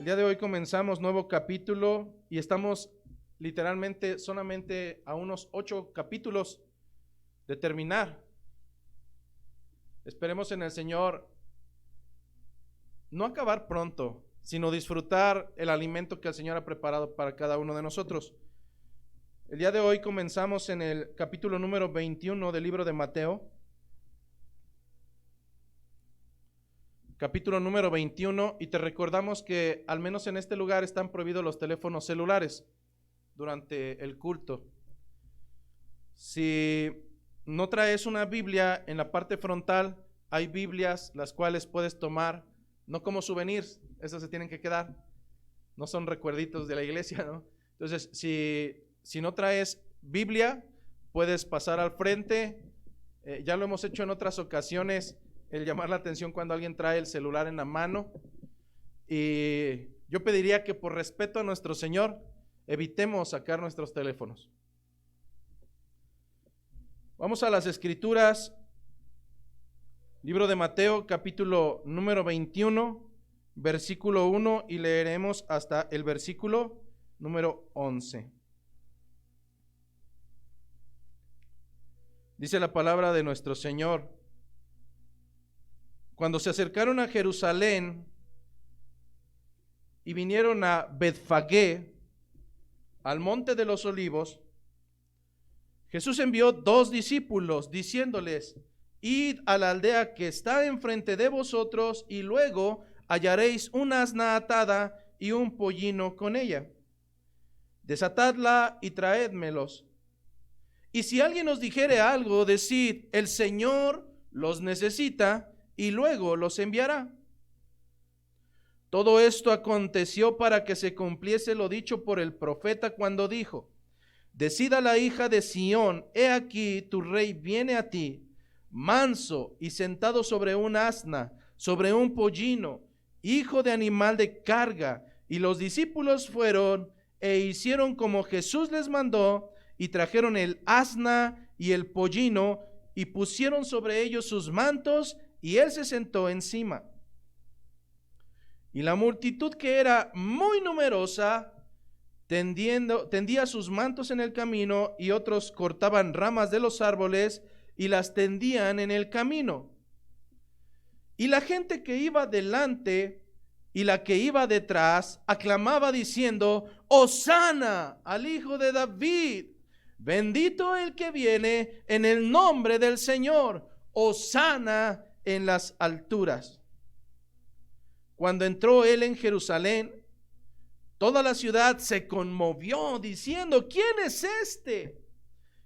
El día de hoy comenzamos nuevo capítulo y estamos literalmente solamente a unos 8 capítulos de terminar. Esperemos en el Señor no acabar pronto, sino disfrutar el alimento que el Señor ha preparado para cada uno de nosotros. El día de hoy comenzamos en el capítulo número 21 del libro de Mateo. Capítulo número 21, y te recordamos que al menos en este lugar están prohibidos los teléfonos celulares durante el culto. Si no traes una Biblia, en la parte frontal hay Biblias las cuales puedes tomar, no como souvenirs, esas se tienen que quedar, no son recuerditos de la iglesia, ¿no? Entonces, si no traes Biblia, puedes pasar al frente. Ya lo hemos hecho en otras ocasiones, el llamar la atención cuando alguien trae el celular en la mano. Y yo pediría que por respeto a nuestro Señor, evitemos sacar nuestros teléfonos. Vamos a las Escrituras, libro de Mateo, capítulo número 21, versículo 1, y leeremos hasta el versículo número 11. Dice la palabra de nuestro Señor: cuando se acercaron a Jerusalén y vinieron a Betfagé, al monte de los olivos, Jesús envió 2 discípulos diciéndoles: id a la aldea que está enfrente de vosotros y luego hallaréis una asna atada y un pollino con ella. Desatadla y traédmelos. Y si alguien os dijere algo, decid: el Señor los necesita, y luego los enviará. Todo esto aconteció para que se cumpliese lo dicho por el profeta cuando dijo: decida la hija de Sión, he aquí tu rey viene a ti, manso y sentado sobre un asna, sobre un pollino, hijo de animal de carga. Y los discípulos fueron e hicieron como Jesús les mandó, y trajeron el asna y el pollino, y pusieron sobre ellos sus mantos, y él se sentó encima. Y la multitud, que era muy numerosa, tendía sus mantos en el camino, y otros cortaban ramas de los árboles y las tendían en el camino. Y la gente que iba delante y la que iba detrás aclamaba diciendo: Hosana al Hijo de David, bendito el que viene en el nombre del Señor, Hosana en las alturas. Cuando entró él en Jerusalén, toda la ciudad se conmovió diciendo: ¿quién es este?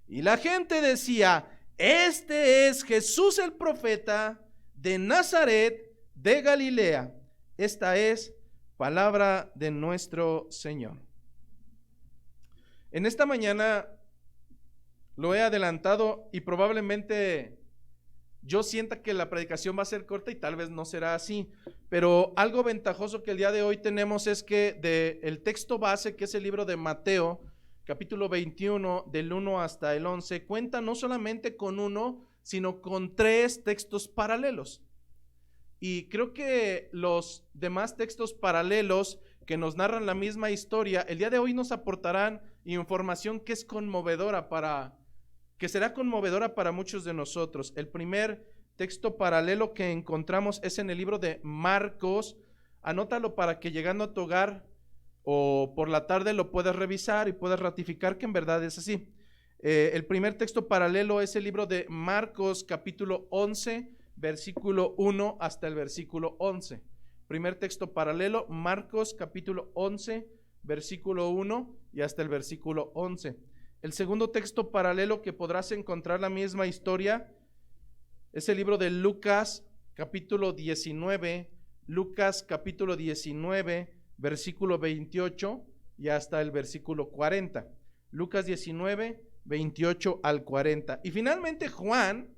Y la gente decía: este es Jesús el profeta de Nazaret de Galilea. Esta es palabra de nuestro Señor. En esta mañana lo he adelantado y probablemente yo sienta que la predicación va a ser corta y tal vez no será así, pero algo ventajoso que el día de hoy tenemos es que del texto base, que es el libro de Mateo, capítulo 21, del 1 hasta el 11, cuenta no solamente con uno, sino con 3 textos paralelos. Y creo que los demás textos paralelos que nos narran la misma historia, el día de hoy nos aportarán información que es conmovedora que será conmovedora para muchos de nosotros. El primer texto paralelo que encontramos es en el libro de Marcos. Anótalo para que llegando a tu hogar o por la tarde lo puedas revisar y puedas ratificar que en verdad es así. El primer texto paralelo es el libro de Marcos, capítulo 11, versículo 1 hasta el versículo 11. Primer texto paralelo, Marcos, capítulo 11, versículo 1 y hasta el versículo 11. El segundo texto paralelo que podrás encontrar la misma historia es el libro de Lucas, capítulo 19, Lucas, capítulo 19, versículo 28 y hasta el versículo 40. Lucas 19, 28 al 40. Y finalmente Juan,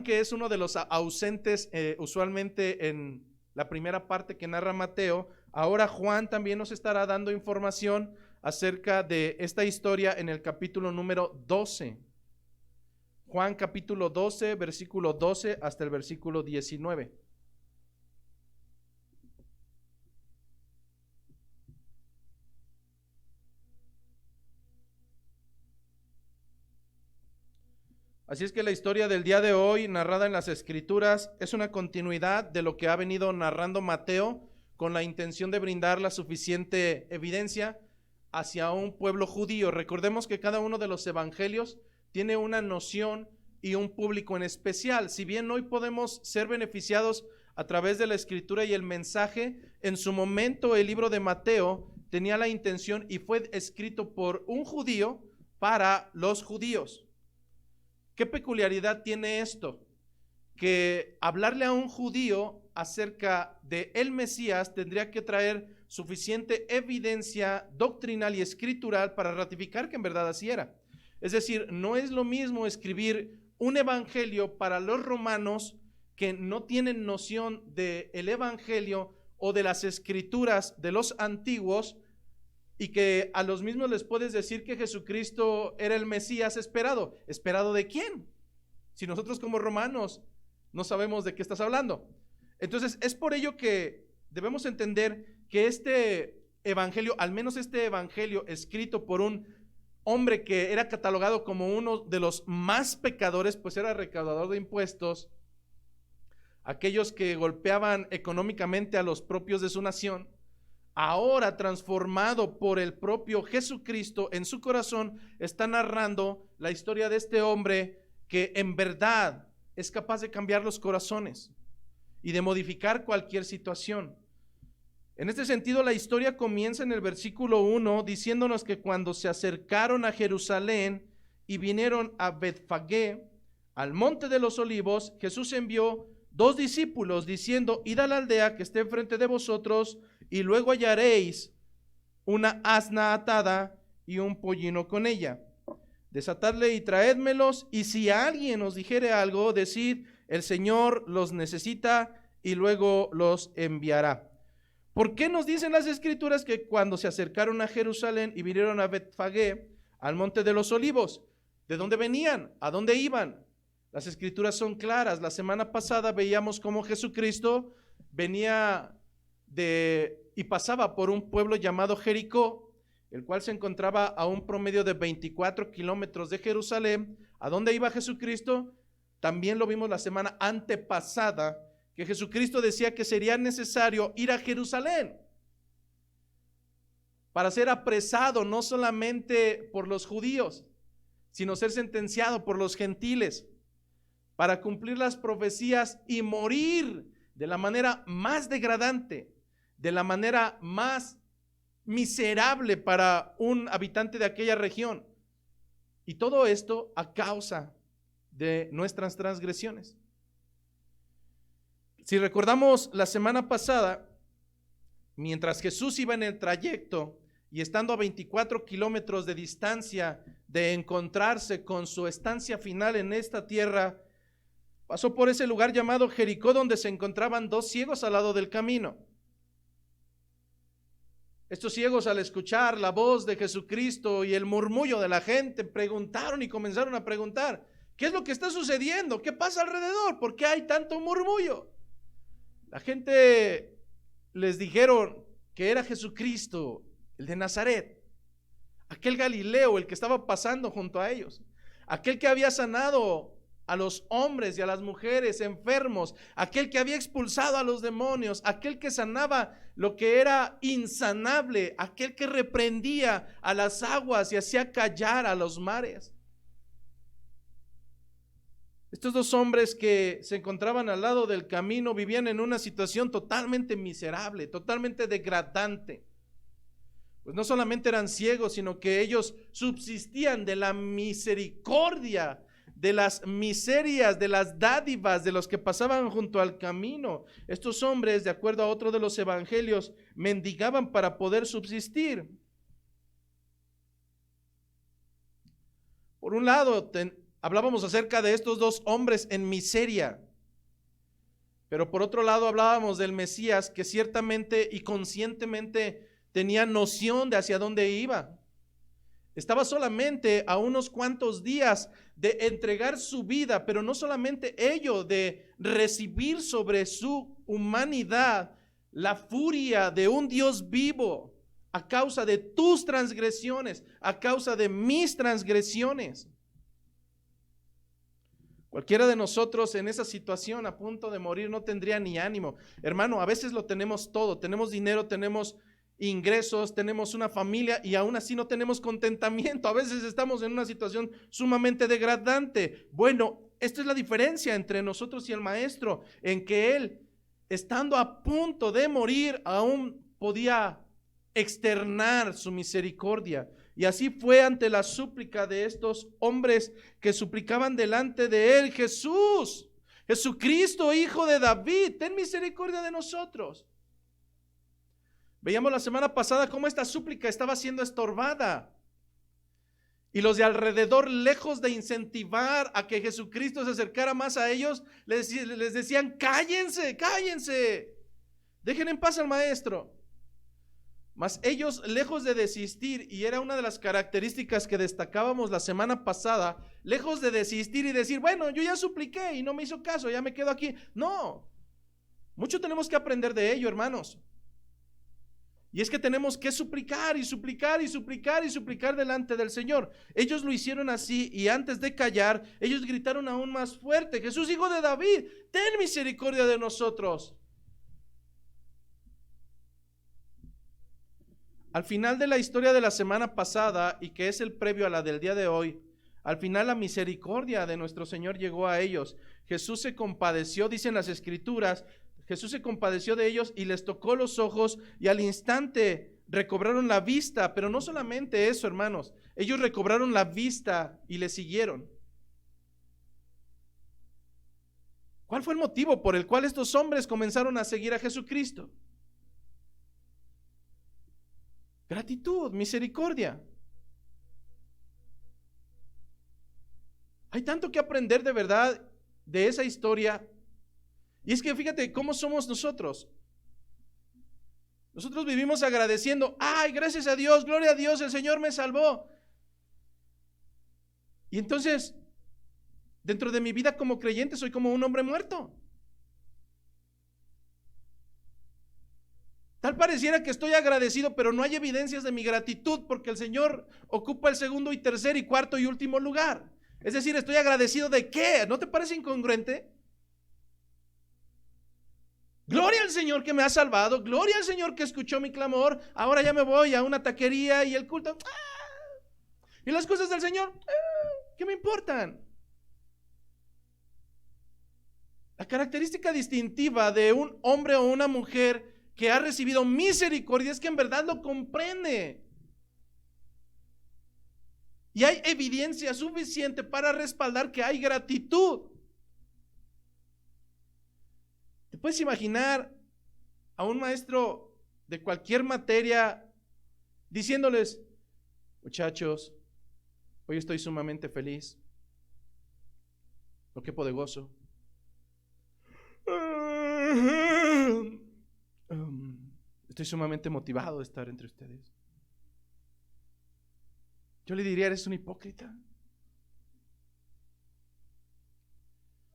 que es uno de los ausentes usualmente en la primera parte que narra Mateo, ahora Juan también nos estará dando información acerca de esta historia en el capítulo número 12. Juan capítulo 12, versículo 12 hasta el versículo 19. Así es que la historia del día de hoy, narrada en las Escrituras, es una continuidad de lo que ha venido narrando Mateo, con la intención de brindar la suficiente evidencia hacia un pueblo judío. Recordemos que cada uno de los evangelios tiene una noción y un público en especial. Si bien hoy podemos ser beneficiados a través de la Escritura y el mensaje, en su momento el libro de Mateo tenía la intención y fue escrito por un judío para los judíos. ¿Qué peculiaridad tiene esto? Que hablarle a un judío acerca de el Mesías tendría que traer suficiente evidencia doctrinal y escritural para ratificar que en verdad así era. Es decir, no es lo mismo escribir un evangelio para los romanos que no tienen noción del evangelio o de las escrituras de los antiguos, y que a los mismos les puedes decir que Jesucristo era el Mesías esperado. ¿Esperado de quién? Si nosotros como romanos no sabemos de qué estás hablando. Entonces es por ello que debemos entender que este evangelio, al menos este evangelio escrito por un hombre que era catalogado como uno de los más pecadores, pues era recaudador de impuestos, aquellos que golpeaban económicamente a los propios de su nación, ahora transformado por el propio Jesucristo en su corazón, está narrando la historia de este hombre que en verdad es capaz de cambiar los corazones y de modificar cualquier situación. En este sentido, la historia comienza en el versículo 1 diciéndonos que cuando se acercaron a Jerusalén y vinieron a Betfagé, al monte de los olivos, Jesús envió 2 discípulos diciendo: id a la aldea que esté enfrente de vosotros, y luego hallaréis una asna atada y un pollino con ella. Desatadle y traédmelos, y si alguien os dijere algo, decid: el Señor los necesita, y luego los enviará. ¿Por qué nos dicen las Escrituras que cuando se acercaron a Jerusalén y vinieron a Betfagé, al monte de los olivos? ¿De dónde venían? ¿A dónde iban? Las Escrituras son claras. La semana pasada veíamos cómo Jesucristo venía y pasaba por un pueblo llamado Jericó, el cual se encontraba a un promedio de 24 kilómetros de Jerusalén. ¿A dónde iba Jesucristo? También lo vimos la semana antepasada, que Jesucristo decía que sería necesario ir a Jerusalén para ser apresado no solamente por los judíos, sino ser sentenciado por los gentiles, para cumplir las profecías y morir de la manera más degradante, de la manera más miserable para un habitante de aquella región. Y todo esto a causa de nuestras transgresiones. Si recordamos la semana pasada, mientras Jesús iba en el trayecto y estando a 24 kilómetros de distancia de encontrarse con su estancia final en esta tierra, pasó por ese lugar llamado Jericó, donde se encontraban 2 ciegos al lado del camino. Estos ciegos, al escuchar la voz de Jesucristo y el murmullo de la gente, preguntaron y comenzaron a preguntar: ¿qué es lo que está sucediendo? ¿Qué pasa alrededor? ¿Por qué hay tanto murmullo? La gente les dijeron que era Jesucristo, el de Nazaret, aquel Galileo, el que estaba pasando junto a ellos, aquel que había sanado a los hombres y a las mujeres enfermos, aquel que había expulsado a los demonios, aquel que sanaba lo que era insanable, aquel que reprendía a las aguas y hacía callar a los mares. Estos 2 hombres que se encontraban al lado del camino vivían en una situación totalmente miserable, totalmente degradante. Pues no solamente eran ciegos, sino que ellos subsistían de la misericordia, de las miserias, de las dádivas de los que pasaban junto al camino. Estos hombres, de acuerdo a otro de los evangelios, mendigaban para poder subsistir. Por un lado, hablábamos acerca de estos 2 hombres en miseria, pero por otro lado hablábamos del Mesías, que ciertamente y conscientemente tenía noción de hacia dónde iba. Estaba solamente a unos cuantos días de entregar su vida, pero no solamente ello, de recibir sobre su humanidad la furia de un Dios vivo a causa de tus transgresiones, a causa de mis transgresiones. Cualquiera de nosotros en esa situación a punto de morir no tendría ni ánimo. Hermano, a veces lo tenemos todo, tenemos dinero, tenemos ingresos, tenemos una familia y aún así no tenemos contentamiento. A veces estamos en una situación sumamente degradante. Bueno, esta es la diferencia entre nosotros y el maestro, en que él, estando a punto de morir, aún podía externar su misericordia. Y así fue ante la súplica de estos hombres que suplicaban delante de él: Jesús, Jesucristo, hijo de David, ten misericordia de nosotros. Veíamos la semana pasada cómo esta súplica estaba siendo estorbada. Y los de alrededor, lejos de incentivar a que Jesucristo se acercara más a ellos, les decían: cállense, cállense, dejen en paz al maestro. Mas ellos, lejos de desistir, y era una de las características que destacábamos la semana pasada, lejos de desistir y decir: bueno, yo ya supliqué y no me hizo caso, ya me quedo aquí. No, mucho tenemos que aprender de ello, hermanos. Y es que tenemos que suplicar y suplicar y suplicar y suplicar delante del Señor. Ellos lo hicieron así, y antes de callar, ellos gritaron aún más fuerte: Jesús, hijo de David, ten misericordia de nosotros. Al final de la historia de la semana pasada, y que es el previo a la del día de hoy, al final la misericordia de nuestro Señor llegó a ellos. Jesús se compadeció, dicen las Escrituras, Jesús se compadeció de ellos y les tocó los ojos, y al instante recobraron la vista. Pero no solamente eso, hermanos, ellos recobraron la vista y le siguieron. ¿Cuál fue el motivo por el cual estos hombres comenzaron a seguir a Jesucristo? Gratitud, misericordia. Hay tanto que aprender de verdad de esa historia. Y es que fíjate cómo somos nosotros. Nosotros vivimos agradeciendo: ay, gracias a Dios, gloria a Dios, el Señor me salvó. Y entonces, dentro de mi vida como creyente, soy como un hombre muerto. Tal pareciera que estoy agradecido, pero no hay evidencias de mi gratitud, porque el Señor ocupa el segundo y tercer y cuarto y último lugar. Es decir, estoy agradecido ¿de qué? ¿No te parece incongruente? Gloria al Señor que me ha salvado, gloria al Señor que escuchó mi clamor. Ahora ya me voy a una taquería y el culto, y las cosas del Señor, ¿qué me importan? La característica distintiva de un hombre o una mujer que ha recibido misericordia es que en verdad lo comprende. Y hay evidencia suficiente para respaldar que hay gratitud. ¿Te puedes imaginar a un maestro de cualquier materia diciéndoles: muchachos, hoy estoy sumamente feliz, lo quepo de gozo? Estoy sumamente motivado de estar entre ustedes. Yo le diría: eres un hipócrita.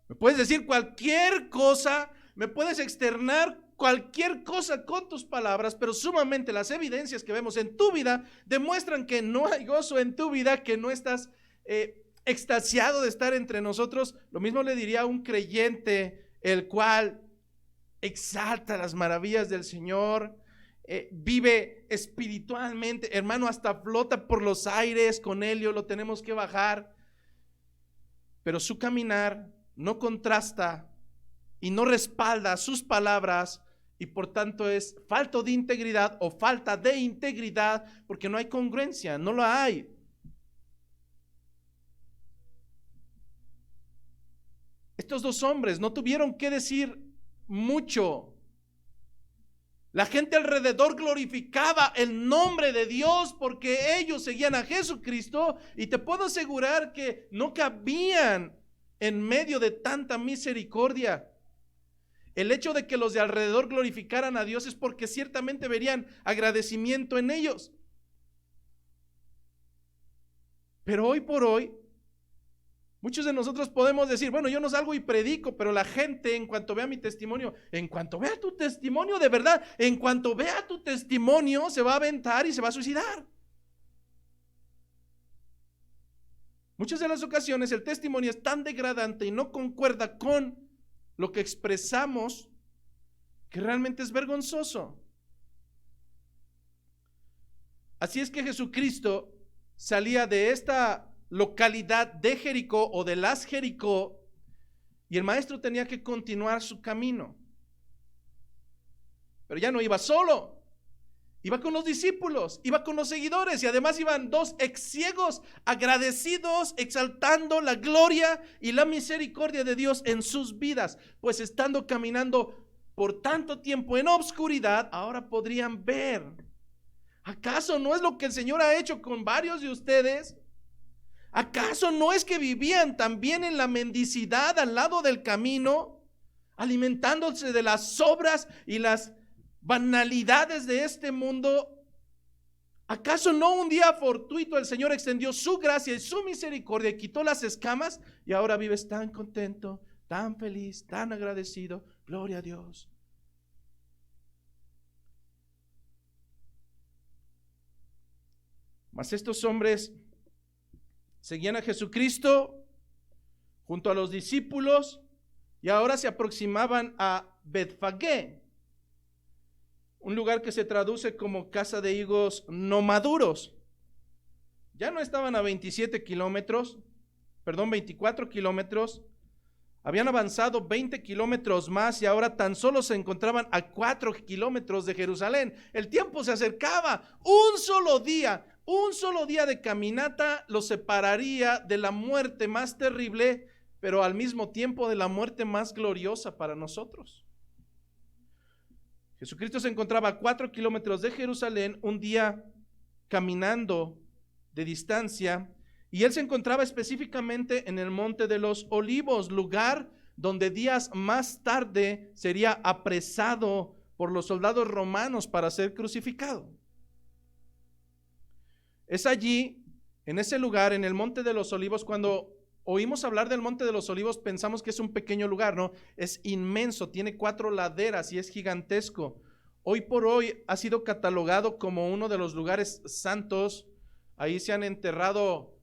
Me puedes decir cualquier cosa, me puedes externar cualquier cosa con tus palabras, pero sumamente las evidencias que vemos en tu vida demuestran que no hay gozo en tu vida, que no estás extasiado de estar entre nosotros. Lo mismo le diría a un creyente, el cual exalta las maravillas del Señor, vive espiritualmente, hermano, hasta flota por los aires. Con Helio lo tenemos que bajar, pero su caminar no contrasta y no respalda sus palabras, y por tanto es falto de integridad o falta de integridad, porque no hay congruencia, no lo hay. Estos dos hombres no tuvieron que decir mucho. La gente alrededor glorificaba el nombre de Dios porque ellos seguían a Jesucristo, y te puedo asegurar que no cabían en medio de tanta misericordia. El hecho de que los de alrededor glorificaran a Dios es porque ciertamente verían agradecimiento en ellos. Pero hoy por hoy, muchos de nosotros podemos decir: bueno, yo no salgo y predico, pero la gente, en cuanto vea mi testimonio, en cuanto vea tu testimonio de verdad, en cuanto vea tu testimonio, se va a aventar y se va a suicidar. Muchas de las ocasiones el testimonio es tan degradante y no concuerda con lo que expresamos que realmente es vergonzoso. Así es que Jesucristo salía de esta localidad de Jericó o de las Jericó y el maestro tenía que continuar su camino. Pero ya no iba solo, iba con los discípulos, iba con los seguidores y además iban dos ex ciegos agradecidos, exaltando la gloria y la misericordia de Dios en sus vidas, pues estando caminando por tanto tiempo en obscuridad, ahora podrían ver. ¿Acaso no es lo que el Señor ha hecho con varios de ustedes? ¿Acaso no es que vivían también en la mendicidad al lado del camino, alimentándose de las sobras y las banalidades de este mundo? ¿Acaso no un día fortuito el Señor extendió su gracia y su misericordia y quitó las escamas y ahora vives tan contento, tan feliz, tan agradecido? Gloria a Dios. Mas estos hombres seguían a Jesucristo junto a los discípulos y ahora se aproximaban a Betfagé, un lugar que se traduce como casa de higos no maduros. Ya no estaban a 24 kilómetros, habían avanzado 20 kilómetros más y ahora tan solo se encontraban a 4 kilómetros de Jerusalén. El tiempo se acercaba, un solo día de caminata los separaría de la muerte más terrible, pero al mismo tiempo de la muerte más gloriosa para nosotros. Jesucristo se encontraba a 4 kilómetros de Jerusalén, un día caminando de distancia, y él se encontraba específicamente en el Monte de los Olivos, lugar donde días más tarde sería apresado por los soldados romanos para ser crucificado. Es allí, en ese lugar, en el Monte de los Olivos, cuando oímos hablar del Monte de los Olivos pensamos que es un pequeño lugar, ¿no? Es inmenso, tiene 4 laderas y es gigantesco. Hoy por hoy ha sido catalogado como uno de los lugares santos. Ahí se han enterrado,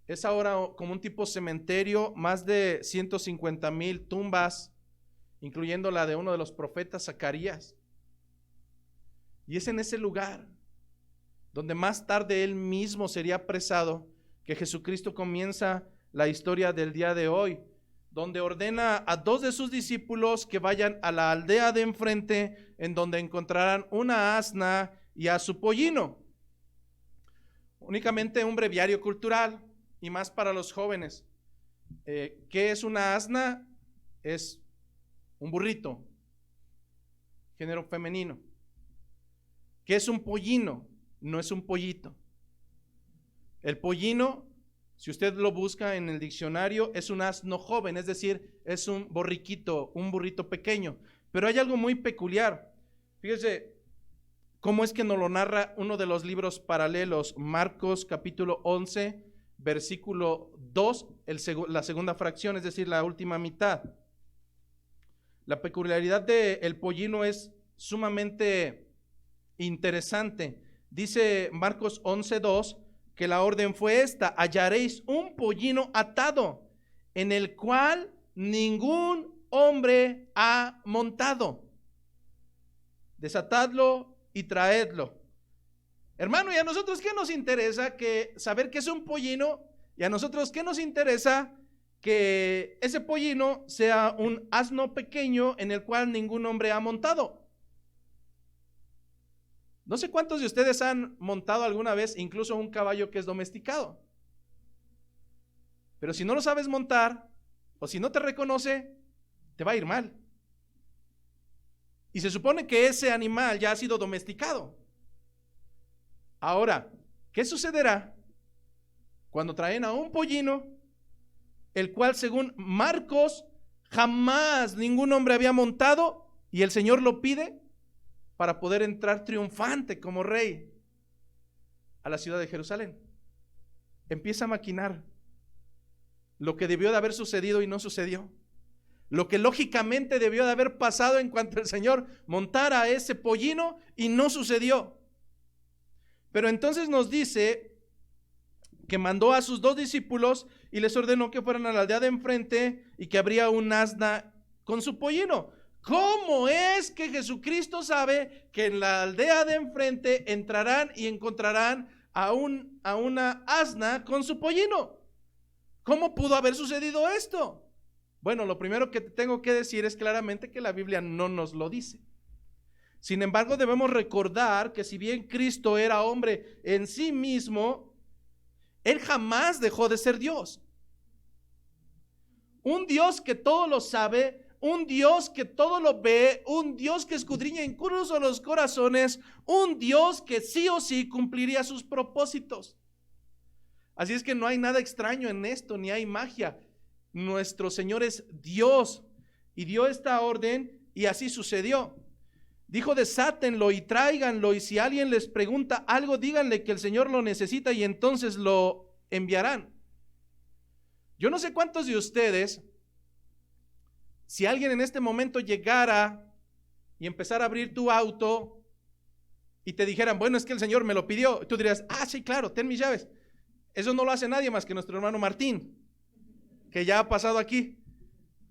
es ahora como un tipo cementerio, más de 150,000 tumbas, incluyendo la de uno de los profetas, Zacarías. Y es en ese lugar donde más tarde él mismo sería apresado que Jesucristo comienza la historia del día de hoy, donde ordena a 2 de sus discípulos que vayan a la aldea de enfrente, en donde encontrarán una asna y a su pollino. Únicamente un breviario cultural y más para los jóvenes. ¿Qué es una asna? Es un burrito, género femenino. ¿Qué es un pollino? No es un pollito. El pollino, si usted lo busca en el diccionario, es un asno joven, es decir, es un borriquito, un burrito pequeño. Pero hay algo muy peculiar. Fíjese cómo es que nos lo narra uno de los libros paralelos, Marcos capítulo 11, versículo 2, la segunda fracción, es decir, la última mitad. La peculiaridad del pollino es sumamente interesante. Dice Marcos 11:2 que la orden fue esta: hallaréis un pollino atado, en el cual ningún hombre ha montado. Desatadlo y traedlo. Hermano, ¿y a nosotros qué nos interesa que saber qué es un pollino? ¿Y a nosotros qué nos interesa que ese pollino sea un asno pequeño en el cual ningún hombre ha montado? No sé cuántos de ustedes han montado alguna vez incluso un caballo que es domesticado. Pero si no lo sabes montar o si no te reconoce, te va a ir mal. Y se supone que ese animal ya ha sido domesticado. Ahora, ¿qué sucederá cuando traen a un pollino, el cual según Marcos jamás ningún hombre había montado, y el Señor lo pide para poder entrar triunfante como rey a la ciudad de Jerusalén? Empieza a maquinar lo que debió de haber sucedido y no sucedió, lo que lógicamente debió de haber pasado en cuanto el Señor montara a ese pollino y no sucedió. Pero entonces nos dice que mandó a sus 2 discípulos y les ordenó que fueran a la aldea de enfrente y que habría un asna con su pollino. ¿Cómo es que Jesucristo sabe que en la aldea de enfrente entrarán y encontrarán a una asna con su pollino? ¿Cómo pudo haber sucedido esto? Bueno, lo primero que tengo que decir es claramente que la Biblia no nos lo dice. Sin embargo, debemos recordar que si bien Cristo era hombre en sí mismo, Él jamás dejó de ser Dios. Un Dios que todo lo sabe, un Dios que todo lo ve, un Dios que escudriña incluso los corazones, un Dios que sí o sí cumpliría sus propósitos. Así es que no hay nada extraño en esto, ni hay magia. Nuestro Señor es Dios y dio esta orden y así sucedió. Dijo: desátenlo y tráiganlo, y si alguien les pregunta algo, díganle que el Señor lo necesita y entonces lo enviarán. Yo no sé cuántos de ustedes, si alguien en este momento llegara y empezara a abrir tu auto y te dijeran: bueno, es que el Señor me lo pidió, tú dirías: ah, sí, claro, ten mis llaves. Eso no lo hace nadie más que nuestro hermano Martín, que ya ha pasado aquí.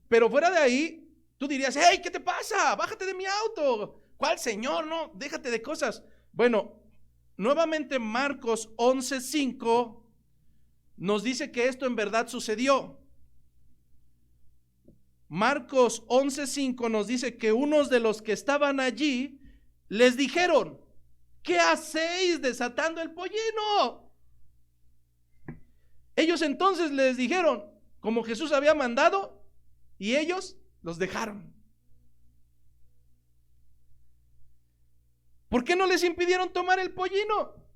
Pero fuera de ahí, tú dirías: hey, ¿qué te pasa? Bájate de mi auto. ¿Cuál Señor? No, déjate de cosas. Bueno, nuevamente Marcos 11:5 nos dice que esto en verdad sucedió. Marcos 11:5 nos dice que unos de los que estaban allí les dijeron: ¿qué hacéis desatando el pollino? Ellos entonces les dijeron como Jesús había mandado, y ellos los dejaron. ¿Por qué no les impidieron tomar el pollino?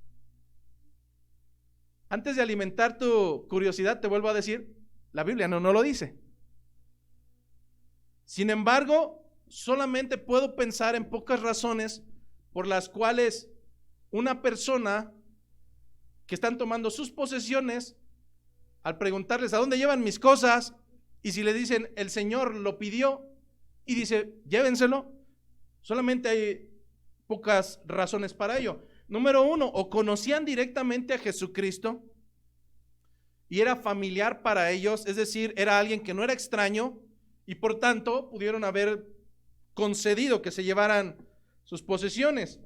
Antes de alimentar tu curiosidad, te vuelvo a decir, la Biblia no lo dice. Sin embargo, solamente puedo pensar en pocas razones por las cuales una persona que están tomando sus posesiones, al preguntarles: ¿a dónde llevan mis cosas? Y si le dicen: el Señor lo pidió, y dice: llévenselo, solamente hay pocas razones para ello. Número 1, o conocían directamente a Jesucristo y era familiar para ellos, es decir, era alguien que no era extraño y por tanto pudieron haber concedido que se llevaran sus posesiones.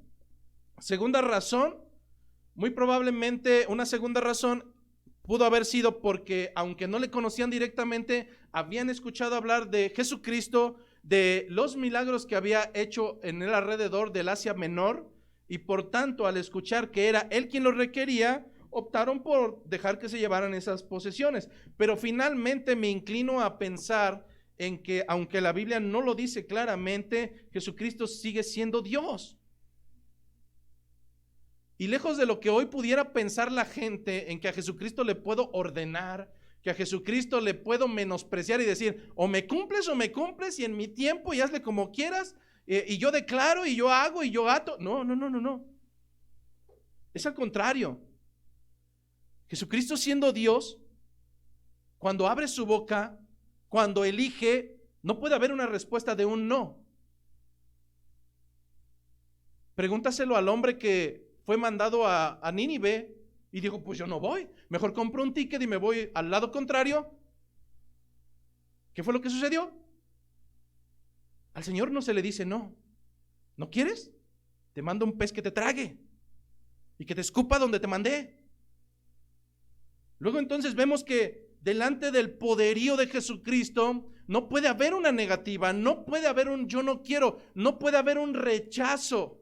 Segunda razón, muy probablemente una segunda razón pudo haber sido porque, aunque no le conocían directamente, habían escuchado hablar de Jesucristo, de los milagros que había hecho en el alrededor del Asia Menor, y por tanto, al escuchar que era él quien lo requería, optaron por dejar que se llevaran esas posesiones. Pero finalmente me inclino a pensar en que, aunque la Biblia no lo dice claramente, Jesucristo sigue siendo Dios. Y lejos de lo que hoy pudiera pensar la gente, en que a Jesucristo le puedo ordenar, que a Jesucristo le puedo menospreciar y decir: o me cumples y en mi tiempo y hazle como quieras, y yo declaro y yo hago y yo ato. No. Es al contrario. Jesucristo, siendo Dios, cuando abre su boca, cuando elige, no puede haber una respuesta de un no. Pregúntaselo al hombre que fue mandado a Nínive y dijo: pues yo no voy, mejor compro un ticket y me voy al lado contrario. ¿Qué fue lo que sucedió? Al Señor no se le dice no. ¿No quieres? Te mando un pez que te trague y que te escupa donde te mandé. Luego entonces vemos que delante del poderío de Jesucristo no puede haber una negativa, no puede haber un yo no quiero, no puede haber un rechazo.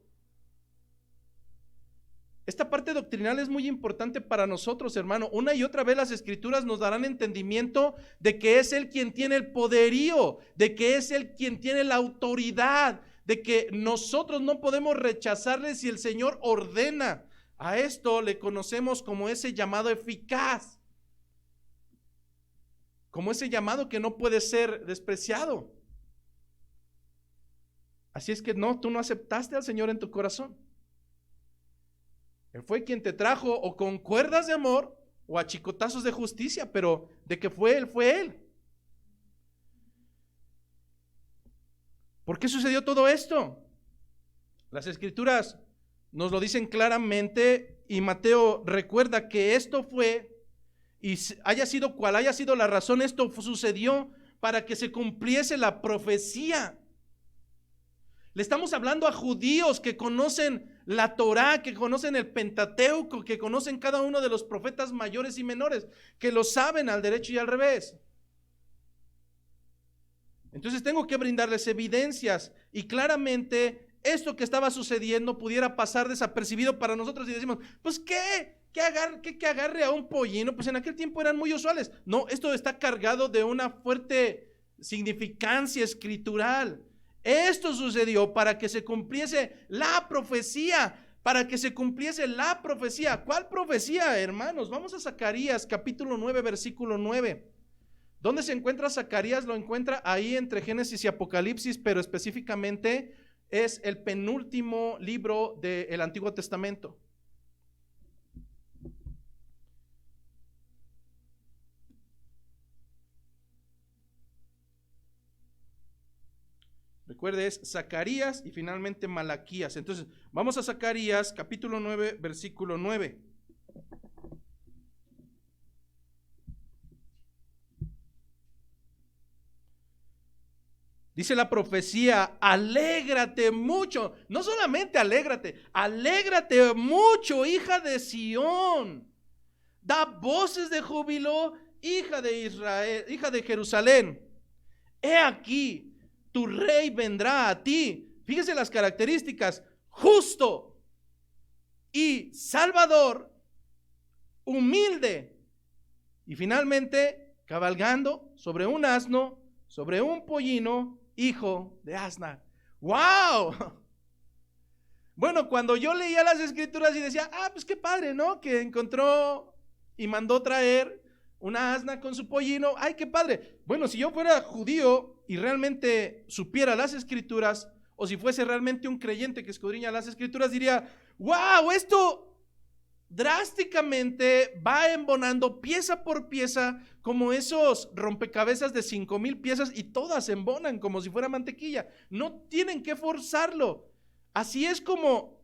Esta parte doctrinal es muy importante para nosotros, hermano. Una y otra vez las Escrituras nos darán entendimiento de que es Él quien tiene el poderío, de que es Él quien tiene la autoridad, de que nosotros no podemos rechazarle si el Señor ordena. A esto le conocemos como ese llamado eficaz, como ese llamado que no puede ser despreciado. Así es que no, tú no aceptaste al Señor en tu corazón. Él fue quien te trajo o con cuerdas de amor o a chicotazos de justicia, pero de que fue Él, fue Él. ¿Por qué sucedió todo esto? Las Escrituras nos lo dicen claramente y Mateo recuerda que esto fue y haya sido cual haya sido la razón, esto sucedió para que se cumpliese la profecía. Le estamos hablando a judíos que conocen la Torá, que conocen el Pentateuco, que conocen cada uno de los profetas mayores y menores, que lo saben al derecho y al revés. Entonces tengo que brindarles evidencias, y claramente esto que estaba sucediendo pudiera pasar desapercibido para nosotros y decimos, pues que agarre a un pollino, pues en aquel tiempo eran muy usuales. No, esto está cargado de una fuerte significancia escritural. Esto sucedió para que se cumpliese la profecía, para que se cumpliese la profecía. ¿Cuál profecía, hermanos? Vamos a Zacarías capítulo 9, versículo 9. ¿Dónde se encuentra Zacarías? Lo encuentra ahí entre Génesis y Apocalipsis, pero específicamente es el penúltimo libro del Antiguo Testamento. Recuerde, es Zacarías y finalmente Malaquías. Entonces, vamos a Zacarías, capítulo 9, versículo 9. Dice la profecía, alégrate mucho. No solamente alégrate mucho, hija de Sión. Da voces de júbilo, hija de Israel, hija de Jerusalén. He aquí, tu rey vendrá a ti. Fíjese las características: justo y salvador, humilde, y finalmente cabalgando sobre un asno, sobre un pollino, hijo de asna. ¡Wow! Bueno, cuando yo leía las escrituras y decía, pues qué padre, ¿no? Que encontró y mandó traer una asna con su pollino. ¡Ay, qué padre! Bueno, si yo fuera judío y realmente supiera las escrituras, o si fuese realmente un creyente que escudriña las escrituras, diría, ¡wow! Esto drásticamente va embonando pieza por pieza, como esos rompecabezas de 5,000 piezas, y todas embonan como si fuera mantequilla. No tienen que forzarlo. Así es como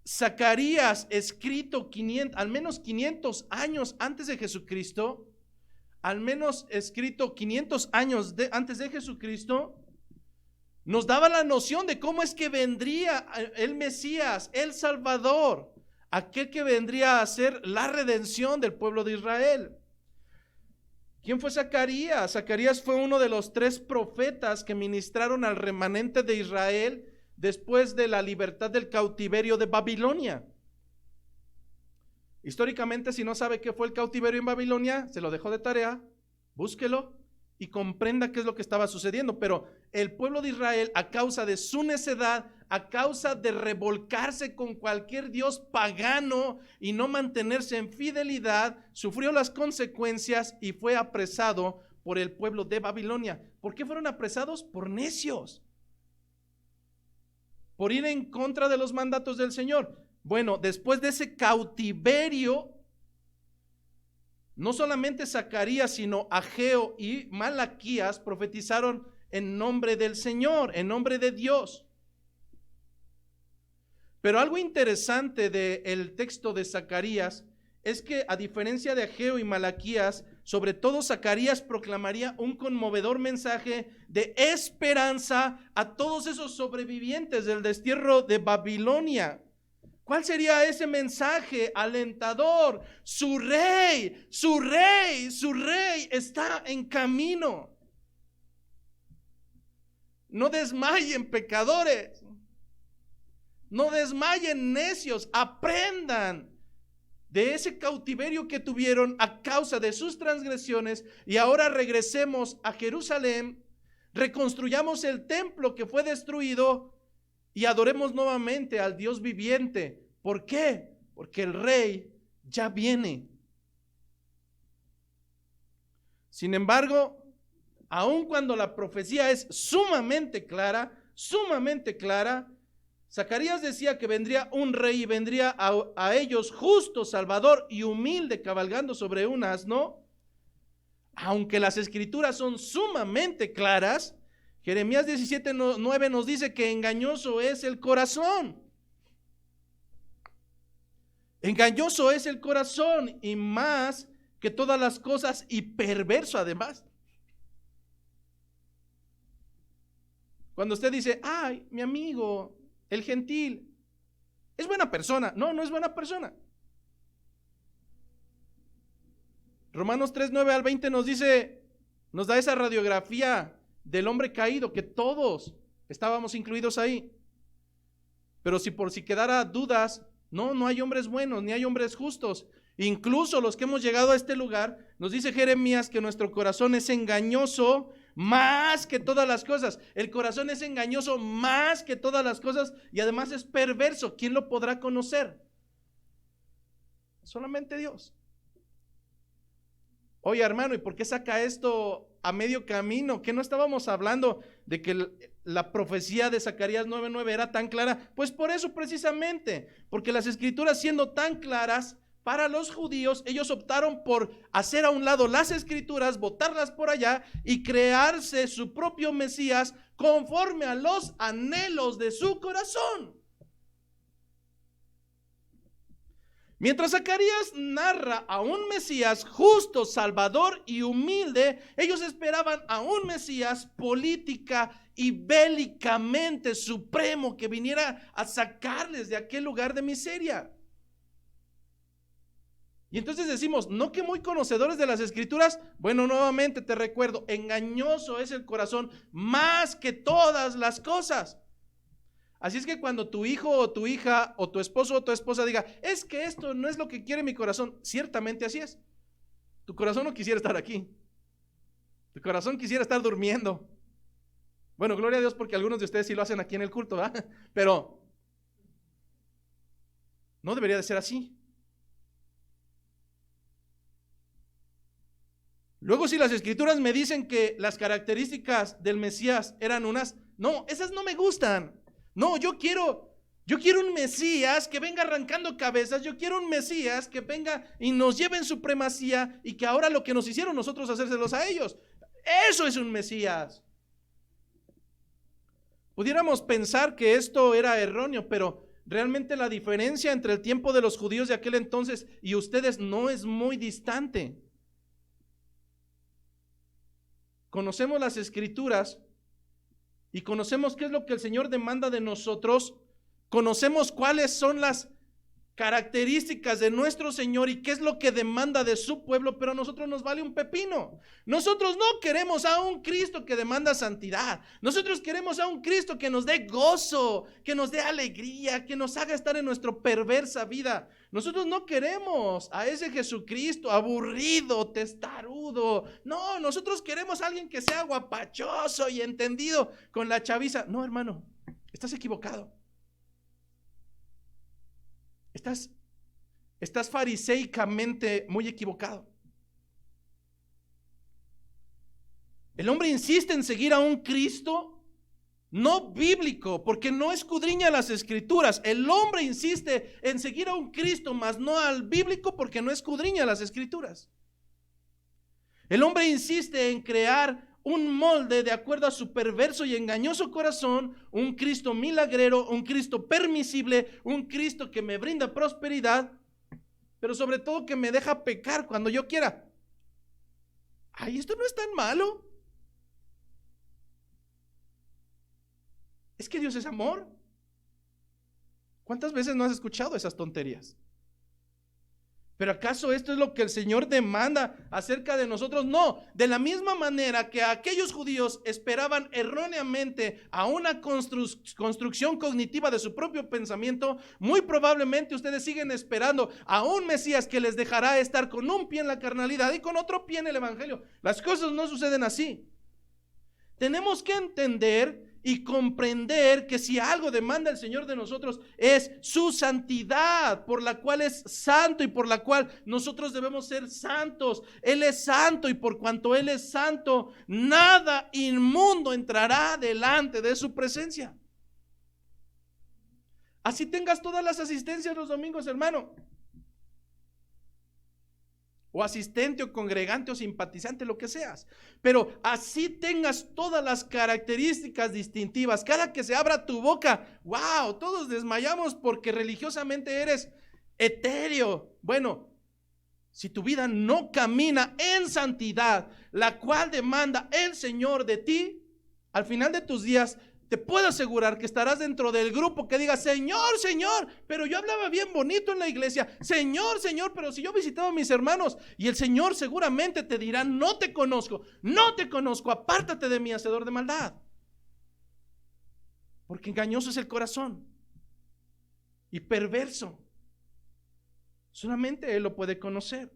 Zacarías, escrito al menos 500 años antes de Jesucristo, al menos escrito 500 años antes de Jesucristo, nos daba la noción de cómo es que vendría el Mesías, el Salvador, aquel que vendría a ser la redención del pueblo de Israel. ¿Quién fue Zacarías? Zacarías fue uno de los 3 profetas que ministraron al remanente de Israel después de la libertad del cautiverio de Babilonia. Históricamente, si no sabe qué fue el cautiverio en Babilonia, se lo dejo de tarea, búsquelo y comprenda qué es lo que estaba sucediendo. Pero el pueblo de Israel, a causa de su necedad, a causa de revolcarse con cualquier dios pagano y no mantenerse en fidelidad, sufrió las consecuencias y fue apresado por el pueblo de Babilonia. ¿Por qué fueron apresados? Por necios, por ir en contra de los mandatos del Señor. Bueno, después de ese cautiverio, no solamente Zacarías, sino Ageo y Malaquías profetizaron en nombre del Señor, en nombre de Dios. Pero algo interesante del texto de Zacarías es que, a diferencia de Ageo y Malaquías, sobre todo Zacarías proclamaría un conmovedor mensaje de esperanza a todos esos sobrevivientes del destierro de Babilonia. ¿Cuál sería ese mensaje alentador? Su rey está en camino. No desmayen, pecadores. No desmayen, necios. Aprendan de ese cautiverio que tuvieron a causa de sus transgresiones, y ahora regresemos a Jerusalén, reconstruyamos el templo que fue destruido y adoremos nuevamente al Dios viviente. ¿Por qué? Porque el rey ya viene. Sin embargo, aun cuando la profecía es sumamente clara, Zacarías decía que vendría un rey y vendría a ellos justo, salvador y humilde, cabalgando sobre un asno. Aunque las escrituras son sumamente claras, Jeremías 17:9 nos dice que engañoso es el corazón. Engañoso es el corazón y más que todas las cosas y perverso además. Cuando usted dice, ay, mi amigo, el gentil, es buena persona. No, no es buena persona. Romanos 3, 9 al 20 nos dice, nos da esa radiografía del hombre caído, que todos estábamos incluidos ahí. Pero si por si quedara dudas, no hay hombres buenos, ni hay hombres justos. Incluso los que hemos llegado a este lugar, nos dice Jeremías que nuestro corazón es engañoso más que todas las cosas. El corazón es engañoso más que todas las cosas y además es perverso. ¿Quién lo podrá conocer? Solamente Dios. Oye, hermano, ¿y por qué saca esto a medio camino? ¿Qué no estábamos hablando de que la profecía de Zacarías 9:9 era tan clara? Pues por eso precisamente, porque las escrituras siendo tan claras para los judíos, ellos optaron por hacer a un lado las escrituras, botarlas por allá y crearse su propio Mesías conforme a los anhelos de su corazón. Mientras Zacarías narra a un Mesías justo, salvador y humilde, ellos esperaban a un Mesías política y bélicamente supremo que viniera a sacarles de aquel lugar de miseria. Y entonces decimos, no que muy conocedores de las escrituras. Bueno, nuevamente te recuerdo, engañoso es el corazón más que todas las cosas. Así es que cuando tu hijo o tu hija o tu esposo o tu esposa diga, es que esto no es lo que quiere mi corazón, ciertamente así es. Tu corazón no quisiera estar aquí. Tu corazón quisiera estar durmiendo. Bueno, gloria a Dios porque algunos de ustedes sí lo hacen aquí en el culto, ¿verdad? Pero no debería de ser así. Luego, si las escrituras me dicen que las características del Mesías eran unas, no, esas no me gustan. No, yo quiero un Mesías que venga arrancando cabezas. Yo quiero un Mesías que venga y nos lleve en supremacía y que ahora lo que nos hicieron nosotros hacérselos a ellos. Eso es un Mesías. Pudiéramos pensar que esto era erróneo, pero realmente la diferencia entre el tiempo de los judíos de aquel entonces y ustedes no es muy distante. Conocemos las escrituras y conocemos qué es lo que el Señor demanda de nosotros, conocemos cuáles son las características de nuestro Señor y qué es lo que demanda de su pueblo, pero a nosotros nos vale un pepino. Nosotros no queremos a un Cristo que demanda santidad. Nosotros queremos a un Cristo que nos dé gozo, que nos dé alegría, que nos haga estar en nuestra perversa vida. Nosotros no queremos a ese Jesucristo aburrido, testarudo. No, nosotros queremos a alguien que sea guapachoso y entendido con la chaviza. No, hermano, estás equivocado. Estás fariseicamente muy equivocado. El hombre insiste en seguir a un Cristo no bíblico, porque no escudriña las escrituras. El hombre insiste en seguir a un Cristo, mas no al bíblico, porque no escudriña las escrituras. El hombre insiste en crear un molde de acuerdo a su perverso y engañoso corazón, un Cristo milagrero, un Cristo permisible, un Cristo que me brinda prosperidad, pero sobre todo que me deja pecar cuando yo quiera. Ay, esto no es tan malo. Es que Dios es amor. ¿Cuántas veces no has escuchado esas tonterías? ¿Pero acaso esto es lo que el Señor demanda acerca de nosotros? No, de la misma manera que aquellos judíos esperaban erróneamente a una construcción cognitiva de su propio pensamiento, muy probablemente ustedes siguen esperando a un Mesías que les dejará estar con un pie en la carnalidad y con otro pie en el evangelio. Las cosas no suceden así. Tenemos que entender y comprender que si algo demanda el Señor de nosotros es su santidad, por la cual es santo y por la cual nosotros debemos ser santos. Él es santo y por cuanto Él es santo, nada inmundo entrará delante de su presencia. Así tengas todas las asistencias los domingos, hermano, o asistente o congregante o simpatizante, lo que seas, pero así tengas todas las características distintivas, cada que se abra tu boca, wow, todos desmayamos porque religiosamente eres etéreo. Bueno, si tu vida no camina en santidad, la cual demanda el Señor de ti, al final de tus días, te puedo asegurar que estarás dentro del grupo que diga: Señor, Señor, pero yo hablaba bien bonito en la iglesia. Señor, Señor, pero si yo visitaba a mis hermanos. Y el Señor seguramente te dirá: no te conozco, apártate de mí, hacedor de maldad. Porque engañoso es el corazón y perverso. Solamente Él lo puede conocer.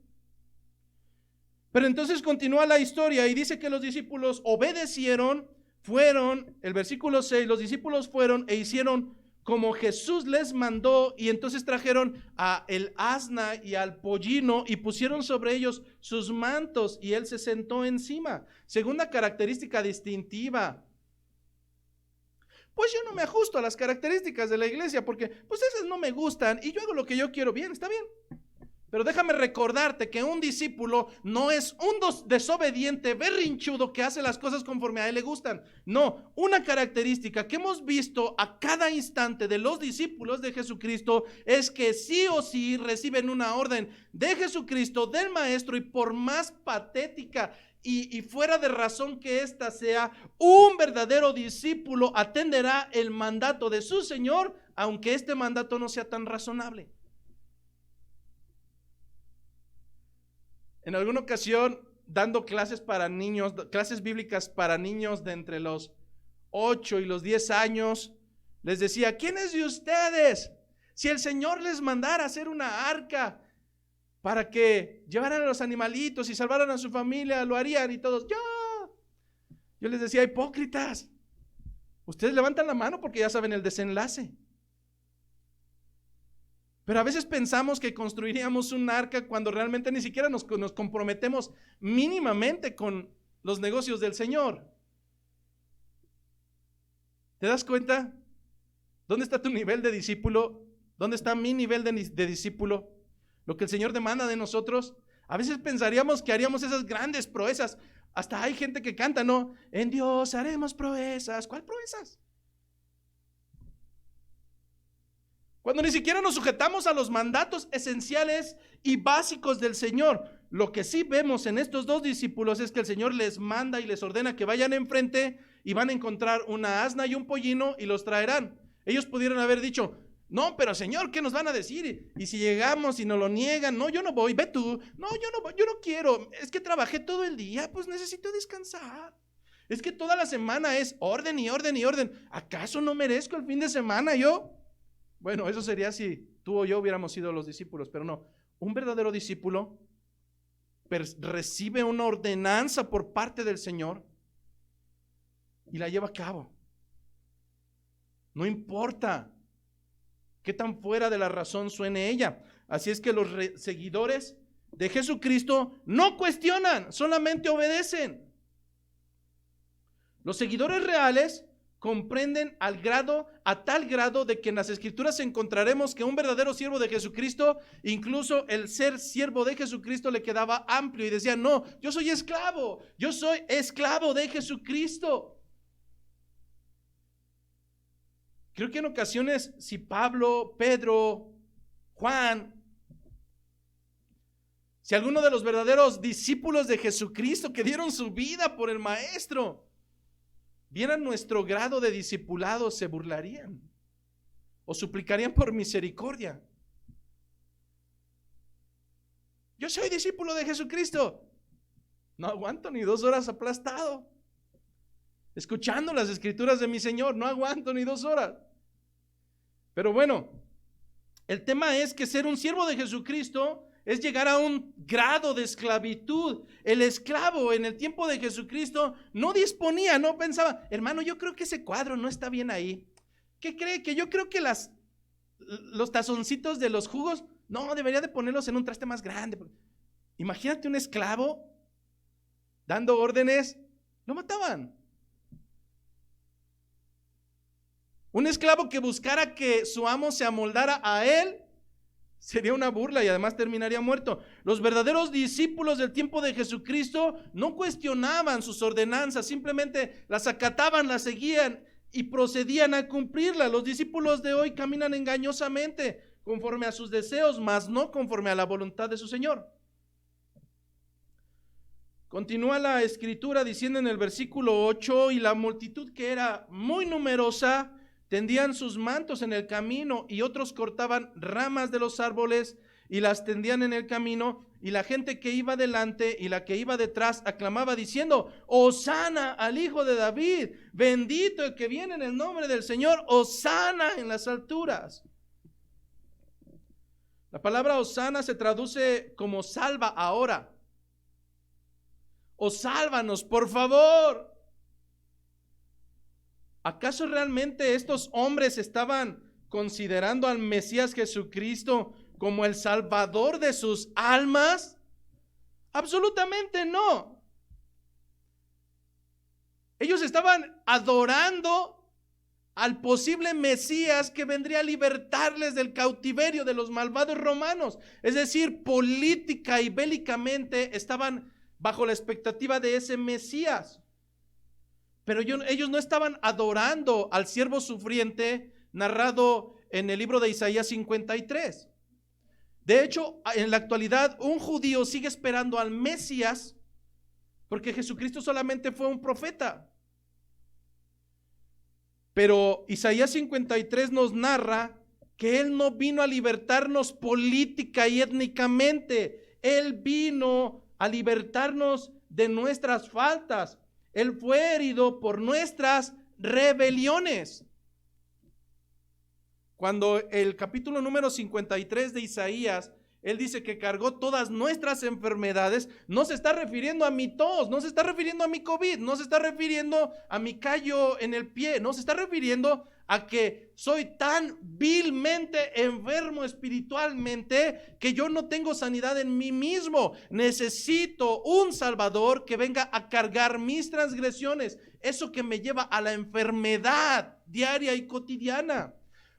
Pero entonces continúa la historia y dice que los discípulos obedecieron. Fueron, el versículo 6, los discípulos fueron e hicieron como Jesús les mandó, y entonces trajeron a el asna y al pollino y pusieron sobre ellos sus mantos y él se sentó encima. Segunda característica distintiva: pues yo no me ajusto a las características de la iglesia porque pues esas no me gustan y yo hago lo que yo quiero. Bien, está bien. Pero déjame recordarte que un discípulo no es un desobediente berrinchudo que hace las cosas conforme a él le gustan. No, una característica que hemos visto a cada instante de los discípulos de Jesucristo es que sí o sí reciben una orden de Jesucristo, del Maestro, y por más patética y fuera de razón que ésta sea, un verdadero discípulo atenderá el mandato de su Señor, aunque este mandato no sea tan razonable. En alguna ocasión, dando clases para niños, clases bíblicas para niños de entre los 8 y los 10 años, les decía: ¿quiénes de ustedes, si el Señor les mandara hacer una arca para que llevaran a los animalitos y salvaran a su familia, lo harían? Y todos: yo les decía: hipócritas, ustedes levantan la mano porque ya saben el desenlace. Pero a veces pensamos que construiríamos un arca cuando realmente ni siquiera nos comprometemos mínimamente con los negocios del Señor. ¿Te das cuenta? ¿Dónde está tu nivel de discípulo? ¿Dónde está mi nivel de discípulo? Lo que el Señor demanda de nosotros. A veces pensaríamos que haríamos esas grandes proezas. Hasta hay gente que canta, ¿no? En Dios haremos proezas. ¿Cuál proezas? Cuando ni siquiera nos sujetamos a los mandatos esenciales y básicos del Señor. Lo que sí vemos en estos dos discípulos es que el Señor les manda y les ordena que vayan enfrente y van a encontrar una asna y un pollino y los traerán. Ellos pudieron haber dicho: no, pero Señor, ¿qué nos van a decir? Y si llegamos y nos lo niegan: no, yo no voy, ve tú. No, yo no voy, yo no quiero. Es que trabajé todo el día, pues necesito descansar. Es que toda la semana es orden y orden y orden. ¿Acaso no merezco el fin de semana yo? Bueno, eso sería si tú o yo hubiéramos sido los discípulos, pero no. Un verdadero discípulo recibe una ordenanza por parte del Señor y la lleva a cabo. No importa qué tan fuera de la razón suene ella. Así es que los seguidores de Jesucristo no cuestionan, solamente obedecen. Los seguidores reales comprenden a tal grado de que en las Escrituras encontraremos que un verdadero siervo de Jesucristo, incluso el ser siervo de Jesucristo le quedaba amplio y decía: no, yo soy esclavo de Jesucristo. Creo que en ocasiones, si Pablo, Pedro, Juan, si alguno de los verdaderos discípulos de Jesucristo que dieron su vida por el Maestro vieran nuestro grado de discipulado, se burlarían o suplicarían por misericordia. Yo soy discípulo de Jesucristo, no aguanto ni 2 horas aplastado escuchando las escrituras de mi Señor, no aguanto ni 2 horas. Pero bueno, el tema es que ser un siervo de Jesucristo es llegar a un grado de esclavitud. El esclavo en el tiempo de Jesucristo no disponía, no pensaba: hermano, yo creo que ese cuadro no está bien ahí. ¿Qué cree? Que yo creo que los tazoncitos de los jugos, no, debería de ponerlos en un traste más grande. Imagínate un esclavo dando órdenes, lo mataban. Un esclavo que buscara que su amo se amoldara a él sería una burla y además terminaría muerto. Los verdaderos discípulos del tiempo de Jesucristo no cuestionaban sus ordenanzas, simplemente las acataban, las seguían y procedían a cumplirlas. Los discípulos de hoy caminan engañosamente conforme a sus deseos, mas no conforme a la voluntad de su Señor. Continúa la escritura diciendo en el versículo 8, y la multitud, que era muy numerosa, tendían sus mantos en el camino, y otros cortaban ramas de los árboles y las tendían en el camino, y la gente que iba delante y la que iba detrás aclamaba diciendo: Hosana al Hijo de David, bendito el que viene en el nombre del Señor, Hosana en las alturas. La palabra Hosana se traduce como salva ahora, o sálvanos, por favor. ¿Acaso realmente estos hombres estaban considerando al Mesías Jesucristo como el salvador de sus almas? Absolutamente no. Ellos estaban adorando al posible Mesías que vendría a libertarles del cautiverio de los malvados romanos. Es decir, política y bélicamente estaban bajo la expectativa de ese Mesías. Pero ellos no estaban adorando al siervo sufriente narrado en el libro de Isaías 53. De hecho, en la actualidad, un judío sigue esperando al Mesías porque Jesucristo solamente fue un profeta. Pero Isaías 53 nos narra que Él no vino a libertarnos política y étnicamente. Él vino a libertarnos de nuestras faltas. Él fue herido por nuestras rebeliones. Cuando el capítulo número 53 de Isaías, Él dice que cargó todas nuestras enfermedades, no se está refiriendo a mi tos, no se está refiriendo a mi COVID, no se está refiriendo a mi callo en el pie, no se está refiriendo a que soy tan vilmente enfermo espiritualmente que yo no tengo sanidad en mí mismo. Necesito un Salvador que venga a cargar mis transgresiones, eso que me lleva a la enfermedad diaria y cotidiana.